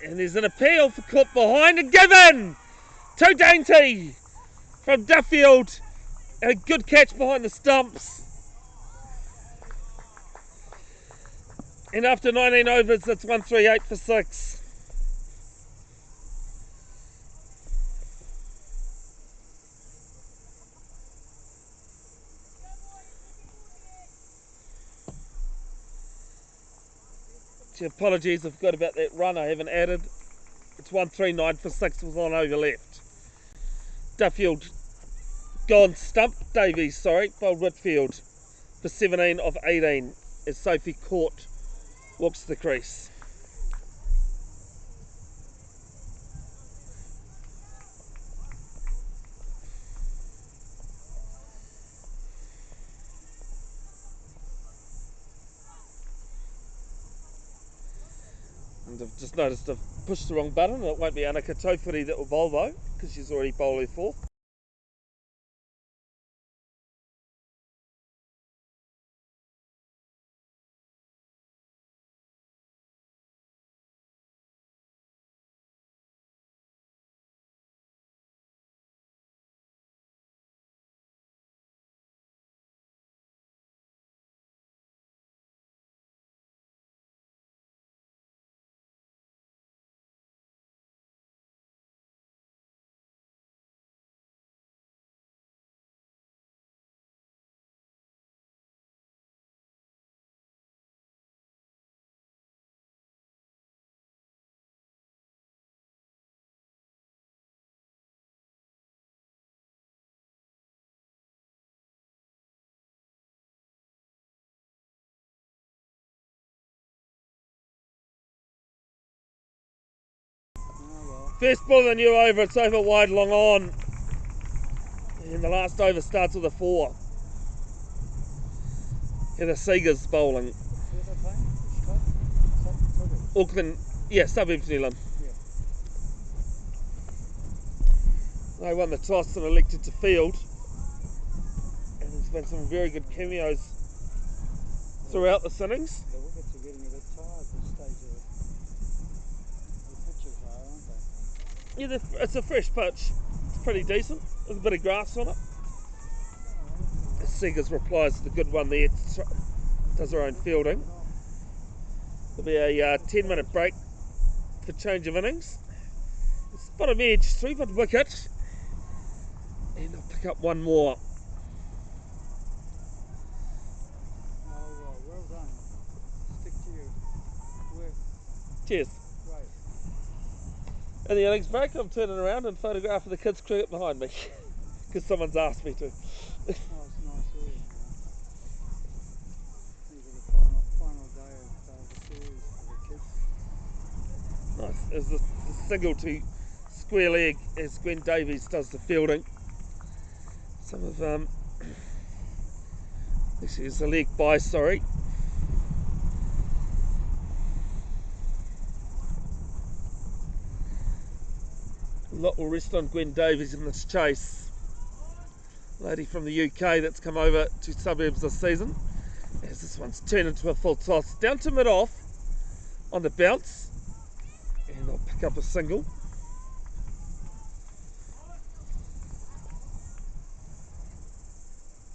And there's an appeal for caught behind and given! Too dainty from Duffield. A good catch behind the stumps. And after 19 overs, it's 138 for 6. Apologies, I forgot about that run I haven't added. It's 139 for 6 with 1 over left. Duffield gone stump. Davies, bowled Whitfield for 17 of 18 as Sophie Court walks to the crease. And I've just noticed I've pushed the wrong button. It won't be Annika Tofuri that will bowl though, because she's already bowled her fourth. First ball of the new over, it's over wide, long on. And the last over starts with a 4. Heather Seeger's bowling. Auckland, yeah, Suburbs, New Lynn. They won the toss and elected to field. And there's been some very good cameos throughout the innings. The wickets are getting a bit tired at this stage of the pitches are, aren't they? Yeah, it's a fresh pitch. It's pretty decent, with a bit of grass on it. Seegers replies to the good one there, does her own fielding. There'll be a 10-minute break for change of innings. It's bottom edge, 3-foot wicket. And I'll pick up one more. Oh, well done. Stick to your work. Cheers. Great. In the innings break, I'm turning around and photographing the kids' cricket behind me. Because someone's asked me to. Oh, it's nice here. These are the final day of the series for the kids. Nice. There's a single to square leg as Gwen Davies does the fielding. Some of actually it's a leg by, sorry. A lot will rest on Gwen Davies in this chase. Lady from the UK that's come over to Suburbs this season. As this one's turned into a full toss. Down to mid-off on the bounce. And I'll pick up a single.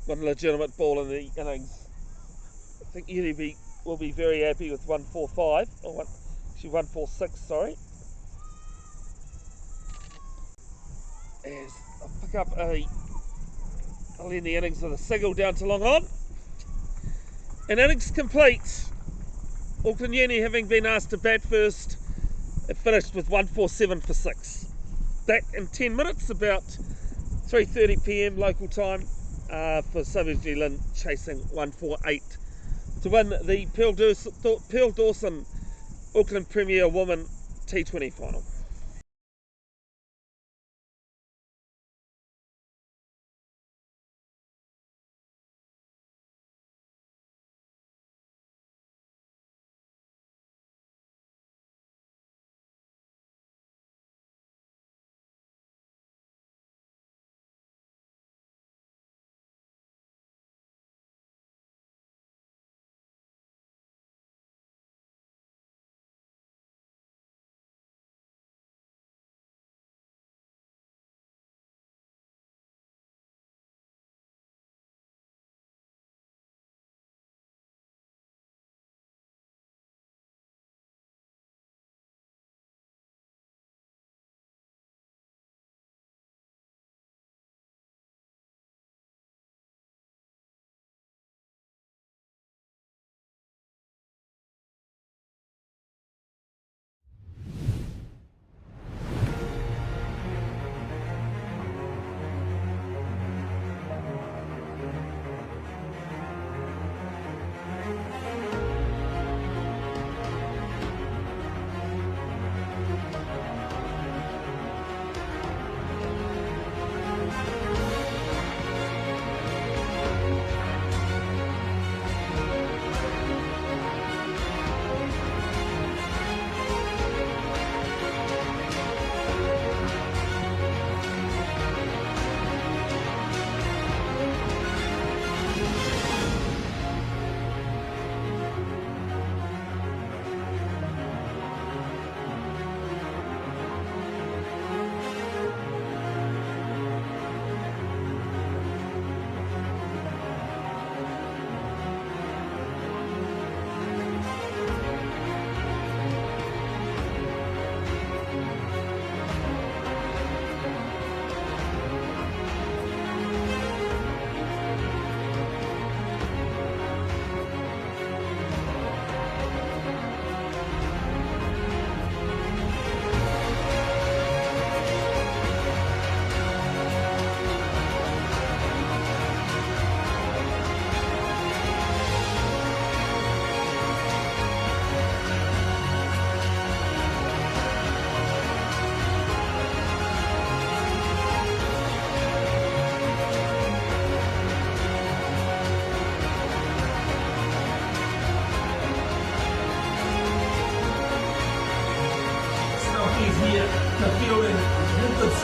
One legitimate ball in the innings. I think Yuri will be very happy with 145. Or actually 146, sorry. As I'll pick up I'll end the innings with a single down to long on. And innings complete. Auckland Uni, having been asked to bat first, it finished with 147 for 6. Back in 10 minutes, about 3:30 PM local time, for Suburbs New Lynn chasing 148 to win the Pearl Dawson Auckland Premier Women T20 final.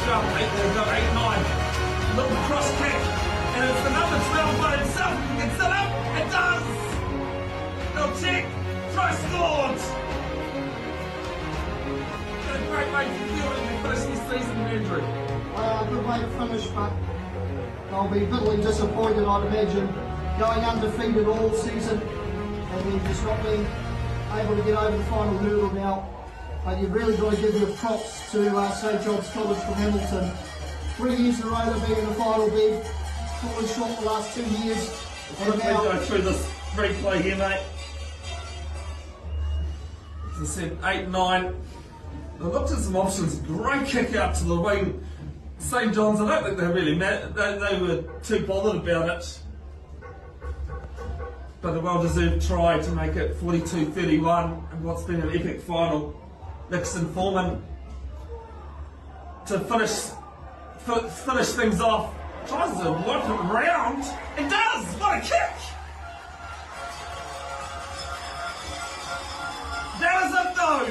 12, 8-9. Little cross kick, and it's the number 12 by himself. He gets it up, it does! They'll check, try scored! Got a great way to feel when they finish this season, Andrew. Good way to finish, but they'll be bitterly disappointed, I'd imagine, going undefeated all season and then just not being able to get over the final hurdle now. But you've really got to give your props to St John's College from Hamilton. 3 years in a row they've been in the final bid, fallen short the last 2 years. And Quickly now, go through this replay here, mate. As I said, 8-9. They looked at some options. Great kick out to the wing. St John's, I don't think they really they were too bothered about it. But a well-deserved try to make it 42-31 and what's been an epic final. Nixon Foreman to finish things off. Tries to whip it round. It does! What a kick! That is it though!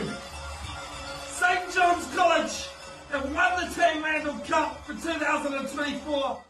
St John's College have won the Team Randall Cup for 2024.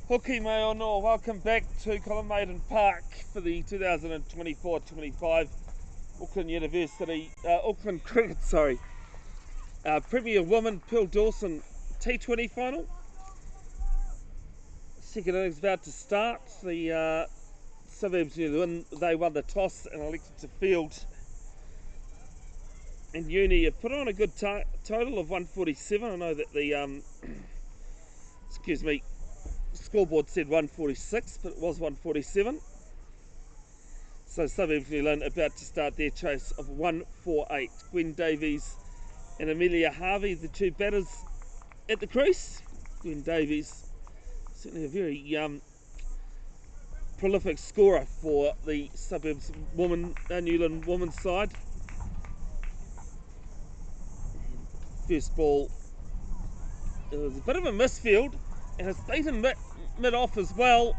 Hoki mai ono, welcome back to Colin Maiden Park for the 2024-25 Auckland University, Auckland Cricket, Premier Women Pearl Dawson T20 final. Second innings about to start. The Suburbs, they won the toss and elected to field. And Uni have put on a good total of 147. I know that the scoreboard said 146, but it was 147. So Suburbs New Lynn about to start their chase of 148. Gwen Davies and Amelia Harvey, the two batters at the crease. Gwen Davies, certainly a very prolific scorer for the Suburbs New Lynn women's side. First ball, it was a bit of a misfield, and it's beaten mid-off as well.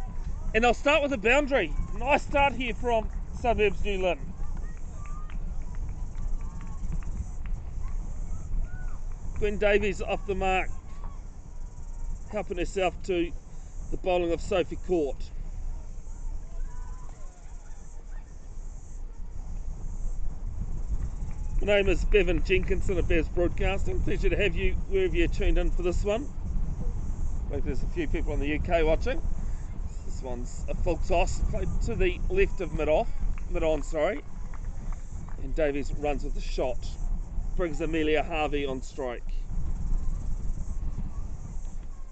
And they'll start with a boundary. Nice start here from Suburbs New Lynn. Gwen Davies off the mark, helping herself to the bowling of Sophie Court. My name is Bevan Jenkinson of Bev's Broadcasting. Pleasure to have you wherever you're tuned in for this one. I think there's a few people in the UK watching. This one's a full toss, played to the left of mid-on, and Davies runs with the shot, brings Amelia Harvey on strike.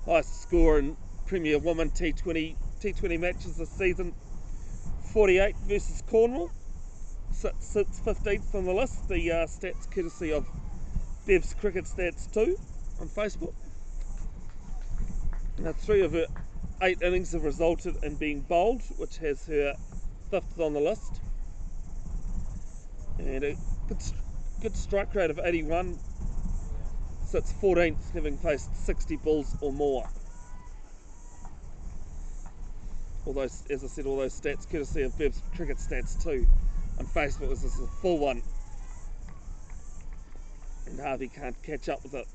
Highest score in Premier Women T20 matches this season, 48 versus Cornwall, sits 15th on the list. The stats courtesy of Bev's Cricket Stats 2 on Facebook. Now 3 of her 8 innings have resulted in being bowled, which has her 5th on the list. And a good strike rate of 81, sits 14th, having faced 60 balls or more. Although, as I said, all those stats courtesy of Bev's Cricket Stats 2 on Facebook. This is a full one, and Harvey can't catch up with it.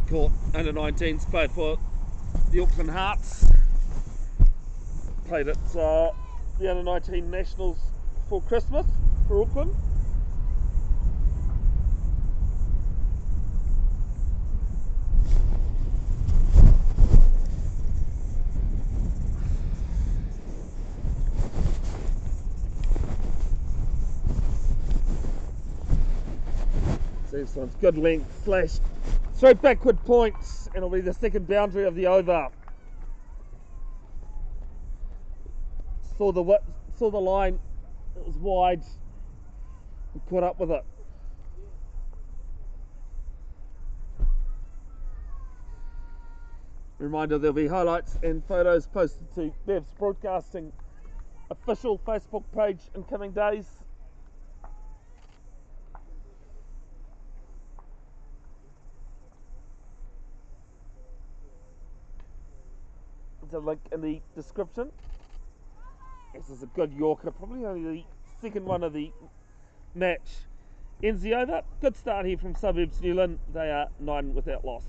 Court under 19s played for the Auckland Hearts. Played at the under 19 nationals for Christmas for Auckland. So this one's good length, slashed straight backward points, and it'll be the second boundary of the over. Saw the line, it was wide, and caught up with it. Reminder, there'll be highlights and photos posted to Bev's Broadcasting official Facebook page in coming days. A link in the description. This is a good Yorker, probably only the second one of the match. Ends the over. Good start here from Suburbs New Lynn. They are 9 without loss.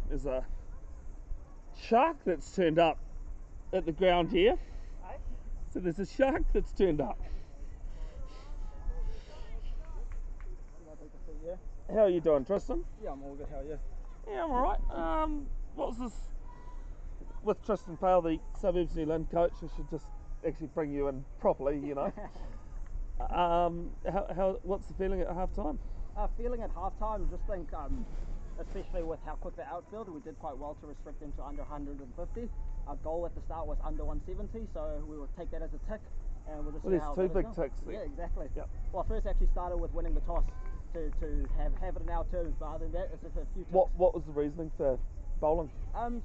There's a shark that's turned up at the ground here. So there's a shark that's turned up. How are you doing, Tristan? Yeah, I'm all good. How are you? Yeah, I'm alright. with Tristan Pale, the Suburbs New Lynn coach, I should just actually bring you in properly, you know. What's the feeling at half time? Feeling at half time, just think, especially with how quick the outfield, we did quite well to restrict them to under 150. Our goal at the start was under 170, so we will take that as a tick. And we'll just see how there's two that big is ticks now. there. Yeah, exactly. Yep. Well, first actually started with winning the toss to have it in our terms, but other than that, it's just a few ticks. What was the reasoning for bowling?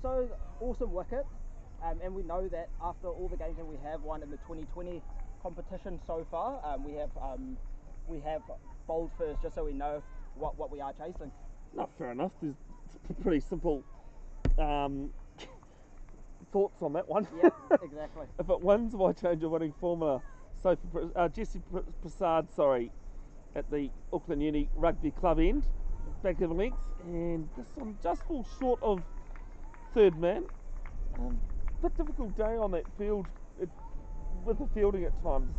So awesome wicket, and we know that after all the games that we have won in the 2020 competition so far, we have bowled first just so we know what we are chasing. No, fair enough. There's pretty simple thoughts on that one. Yeah, exactly. If it wins, why change a winning formula? So for Jesse Prasad, at the Auckland Uni Rugby Club end, back of the legs, and this one just falls short of third man. Bit difficult day on that field with the fielding at times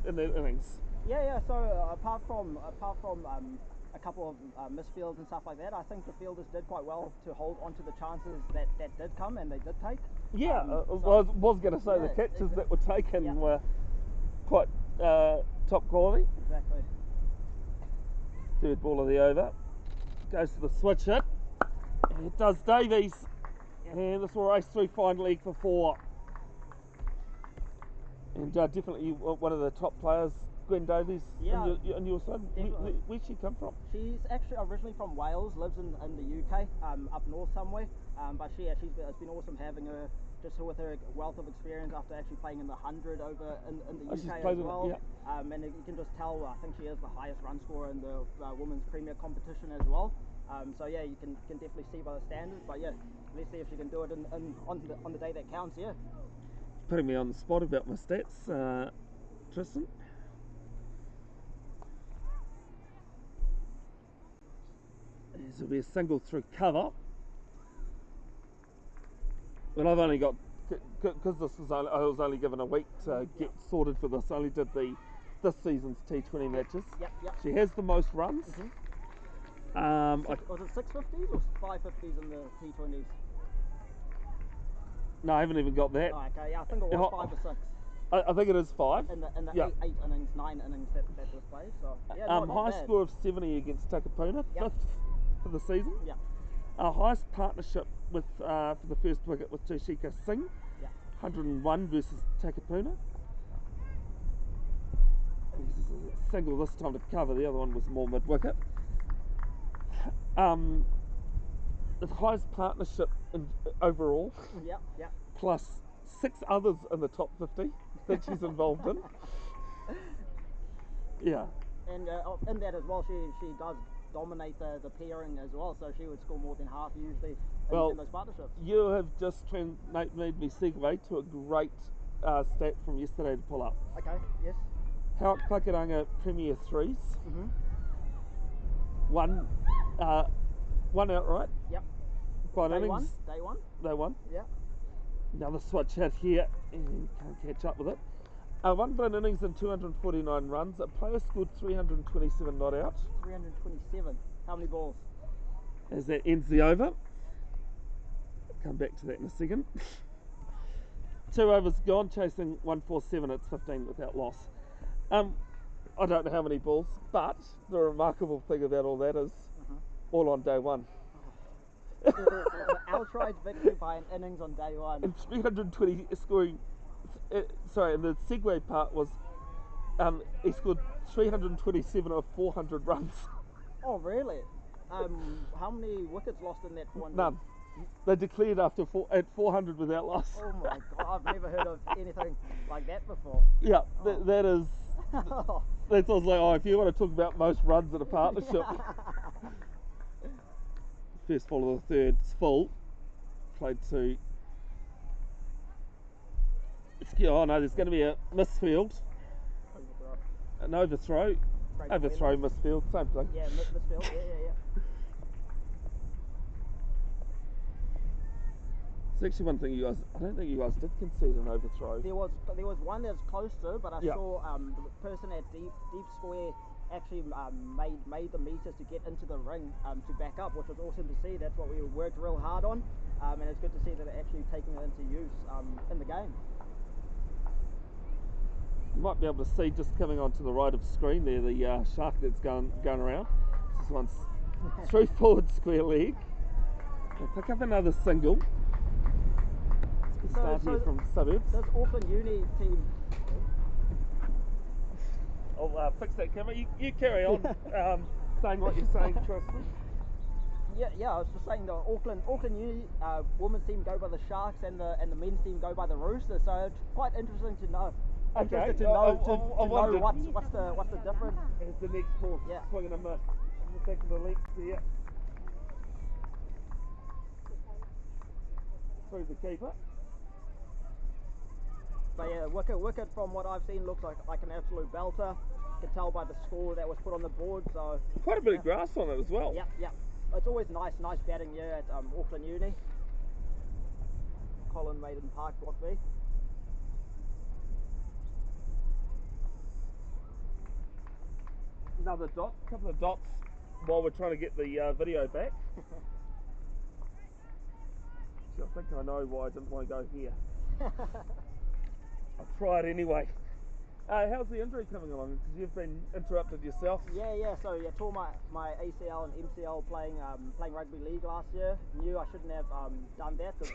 in the innings. Yeah. So apart from a couple of misfields and stuff like that, I think the fielders did quite well to hold onto the chances that did come and they did take. Yeah, I was going to say the catches that were taken were quite top quality. Exactly. Third ball of the over. Goes to the switch hit. And it does Davies. And this will race through fine leg for 4. And definitely one of the top players, Gwen Davies, on your side. Where'd she come from? She's actually originally from Wales, lives in the UK, up north somewhere. But it's been awesome having her, just with her wealth of experience after actually playing in the 100 over in the UK as well. And you can just tell, I think she is the highest run scorer in the women's premier competition as well. So yeah, you can definitely see by the standards. But yeah, let's see if she can do it on the day that counts. Yeah. Putting me on the spot about my stats, Tristan. This will be a single through cover. But I've only got, because I was only given a week to get sorted for this. I only did this season's T20 matches. Yep. She has the most runs. Was it 650s or 550s in the T20s? No, I haven't even got that. Oh, okay, yeah, I think it was 5 or 6. I think it is 5. In the 8 innings, 9 innings that was played. So yeah, not high bad. score of 70 against Takapuna, 5th for the season. Yeah. Our highest partnership with for the first wicket with Toshika Singh, 101 versus Takapuna. Single this time to cover. The other one was more mid wicket. The highest partnership overall. Yeah. Plus 6 others in the top 50 that she's involved in. Yeah. And in that as well, she does dominate the pairing as well, so she would score more than half usually in those partnerships. You have just made me segue to a great stat from yesterday to pull up. Okay, yes. Howard Whakaranga Premier 3s. One outright. Yep. By Day innings. one. They won. Yeah. Another switch hit here, and you can't catch up with it. 1 run innings and 249 runs. A player scored 327 not out. 327. How many balls? As that ends the over. I'll come back to that in a second. 2 overs gone, chasing 147. It's 15 without loss. I don't know how many balls, but the remarkable thing about all that is all on day one. Outright victory by an innings on day one. And 320 scoring. And the segue part was he scored 327 of 400 runs. Oh, really? How many wickets lost in that 400? None. They declared at 400 without loss. Oh my god, I've never heard of anything like that before. Yeah, that is. That's I was like, if you want to talk about most runs in a partnership. First ball of the third, it's full. Played to. Oh no, there's going to be a misfield. An overthrow. Overthrow, misfield, same thing. Yeah, misfield, yeah. It's actually one thing I don't think you guys did concede an overthrow. There was one that was close to, but I saw the person at deep square actually made the meters to get into the ring to back up, which was awesome to see. That's what we worked real hard on, and it's good to see that they're actually taking it into use in the game. You might be able to see just coming onto the right of screen there the shark that's going around. This one's through forward square leg. We'll pick up another single. Start here from Suburbs. This Auckland Uni team. I'll fix that camera. You carry on saying what you're saying, Tristan. Yeah, I was just saying the Auckland Uni women's team go by the Sharks and the men's team go by the Roosters. So it's quite interesting to know. Okay. To know what's the difference. Here's the next ball swinging in the back of the length there. Through the keeper. But yeah, wicket from what I've seen looks like an absolute belter. You can tell by the score that was put on the board. So quite a bit of grass on it as well. Yeah. It's always nice batting here at Auckland Uni. Colin Maiden Park, Block B. Another dot, couple of dots while we're trying to get the video back. I think I know why I didn't want to go here. I'll try it anyway. How's the injury coming along? Because you've been interrupted yourself. Yeah. So I tore my ACL and MCL playing rugby league last year. Knew I shouldn't have done that, but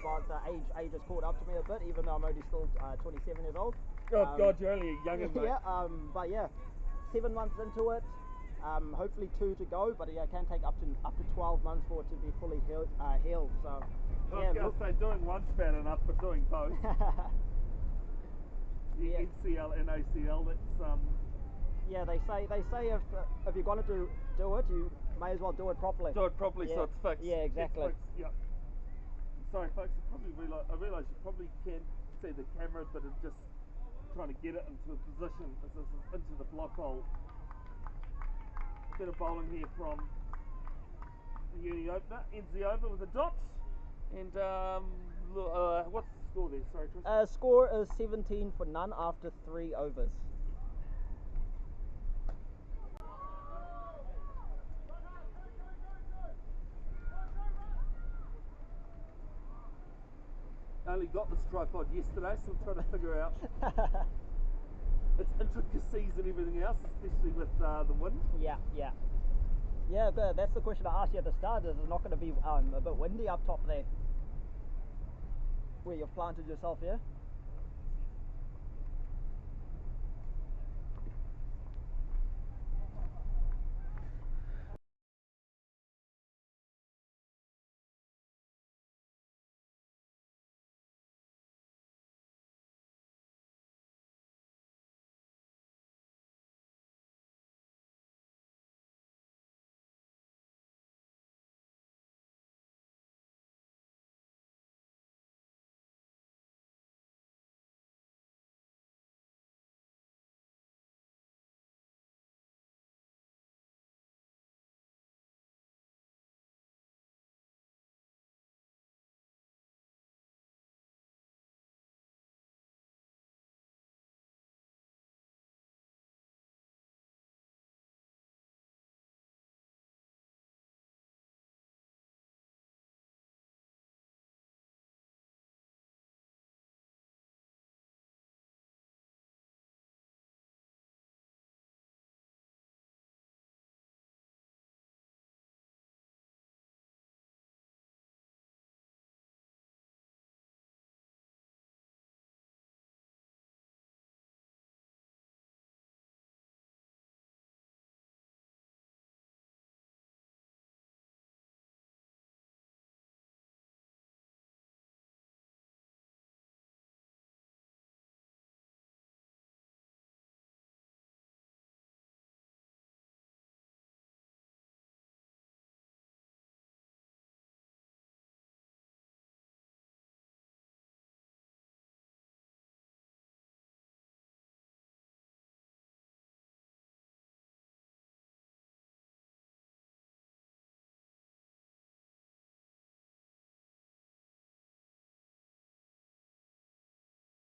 age has caught up to me a bit, even though I'm only still 27 years old. Oh God, you're only a youngin', mate. Yeah. But yeah, 7 months into it. Hopefully 2 to go, but it can take up to 12 months for it to be fully healed. So I was going to say doing one's bad enough, but doing both. Yeah. NCL and ACL. That's Yeah, they say if you're going to do it, you may as well do it properly. Do it properly, so it's fixed. Yeah, exactly. Yeah. Sorry, folks. I realise you probably can see the camera, but it's just trying to get it into a position into the block hole. Bit of bowling here from the Uni opener. Ends the over with a dot. And what's the score there? Sorry, Tristan. Score is 17 for none after 3 overs. I only got this tripod yesterday, so I'm trying to figure out its intricacies and everything else, especially with the wind. Yeah. That's the question I asked you at the start. Is it not going to be a bit windy up top there, where you've planted yourself here?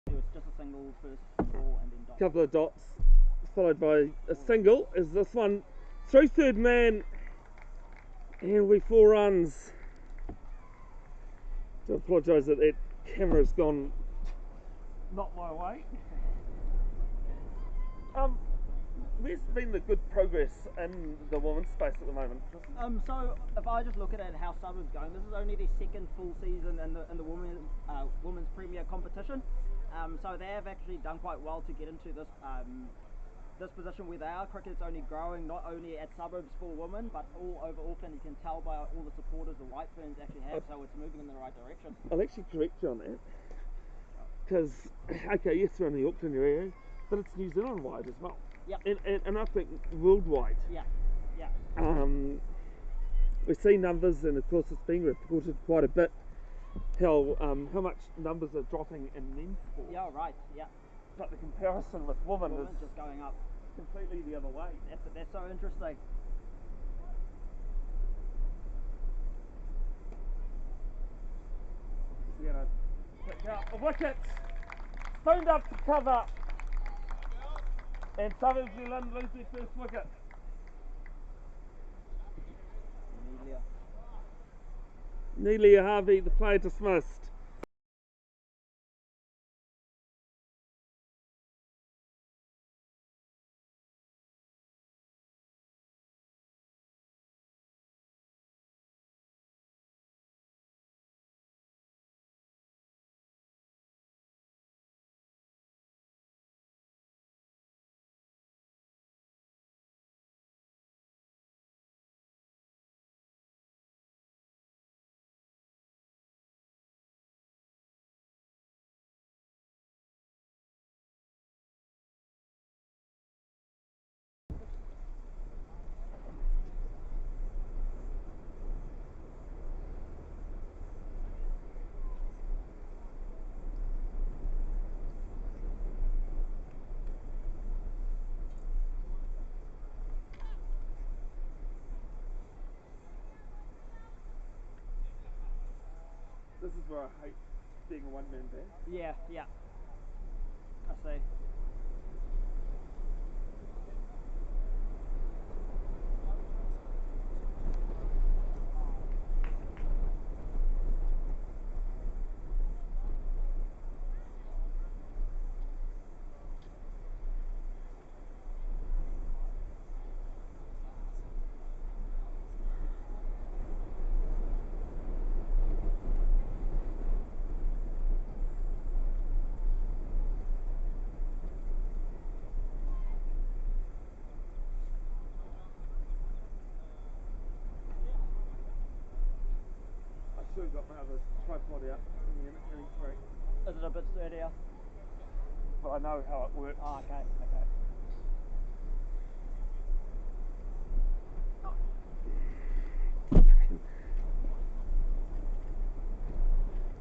It was just a single first ball and then dot. Couple of dots followed by a single, is this one through third man, and we 4 runs. Do apologise that that camera's gone not my way. Where's been the good progress in the women's space at the moment? So if I just look at it, how Suburbs going, this is only their second full season in the women's Premier competition. So they have actually done quite well to get into this this position where they are. Cricket's only growing, not only at Suburbs for women, but all over Auckland. You can tell by all the supporters the White Ferns actually have, so it's moving in the right direction. I'll actually correct you on that, because, okay, yes, we're in the Auckland area, but it's New Zealand wide as well. Yep. And I think worldwide. Yeah, yeah. We see numbers, and of course it's being reported quite a bit, how much numbers are dropping in men's sport. Yeah, right, yeah. But the comparison with women is just going up completely the other way. That's so interesting. We're going to pick out the wickets. Stoned up to cover. And Suburbs New Lynn lose their first wicket. Nelia Harvey, the player dismissed. This is where I hate being a one-man band. Yeah, yeah. I see. I should have got my other tripod out in the innings break. Is it a bit sturdier? But I know how it works. Oh, okay, okay.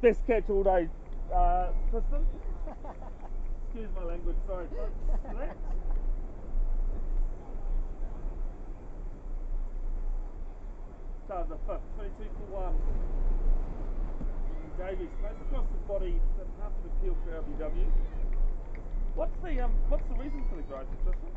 Best catch all day, Kristen. Excuse my language, sorry folks for that. So the fifth, 22 for 1. Davies plays across the body, so half of the field for LBW. What's the reason for the growth, Tristan?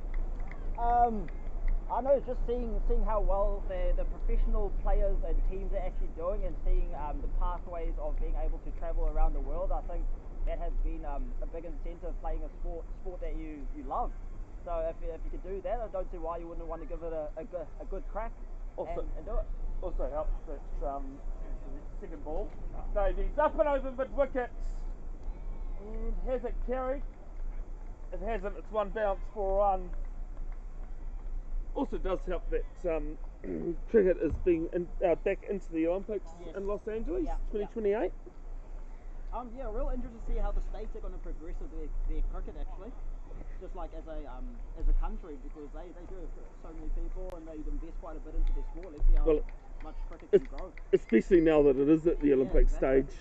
I know, just seeing how well the professional players and teams are actually doing, and seeing the pathways of being able to travel around the world. I think that has been a big incentive, playing a sport that you love. So if you could do that, I don't see why you wouldn't want to give it a good crack and do it. Also helps that second ball. Davies up and over mid wicket, and has it carried? It hasn't. It's one bounce for a run. Also does help that cricket is being back into the Olympics in Los Angeles, 2028. Yeah, real interested to see how the states are going to progress with their cricket actually. Just like as a country, because they do so many people and they invest quite a bit into their sport. Let's see how much cricket can grow. Especially now that it is at the Olympic stage,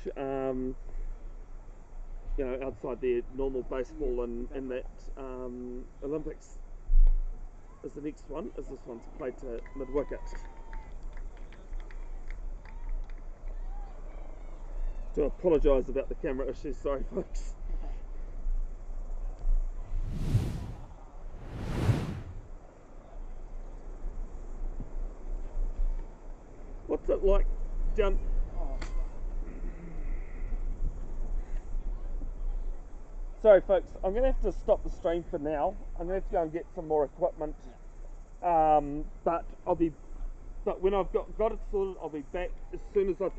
you know, outside their normal baseball and that Olympics is the next one, as this one's played to mid wicket. To apologise about the camera issues, sorry folks. What's it like down? Sorry folks, I'm going to have to stop the stream for now. I'm going to have to go and get some more equipment. But when I've got it sorted, I'll be back as soon as I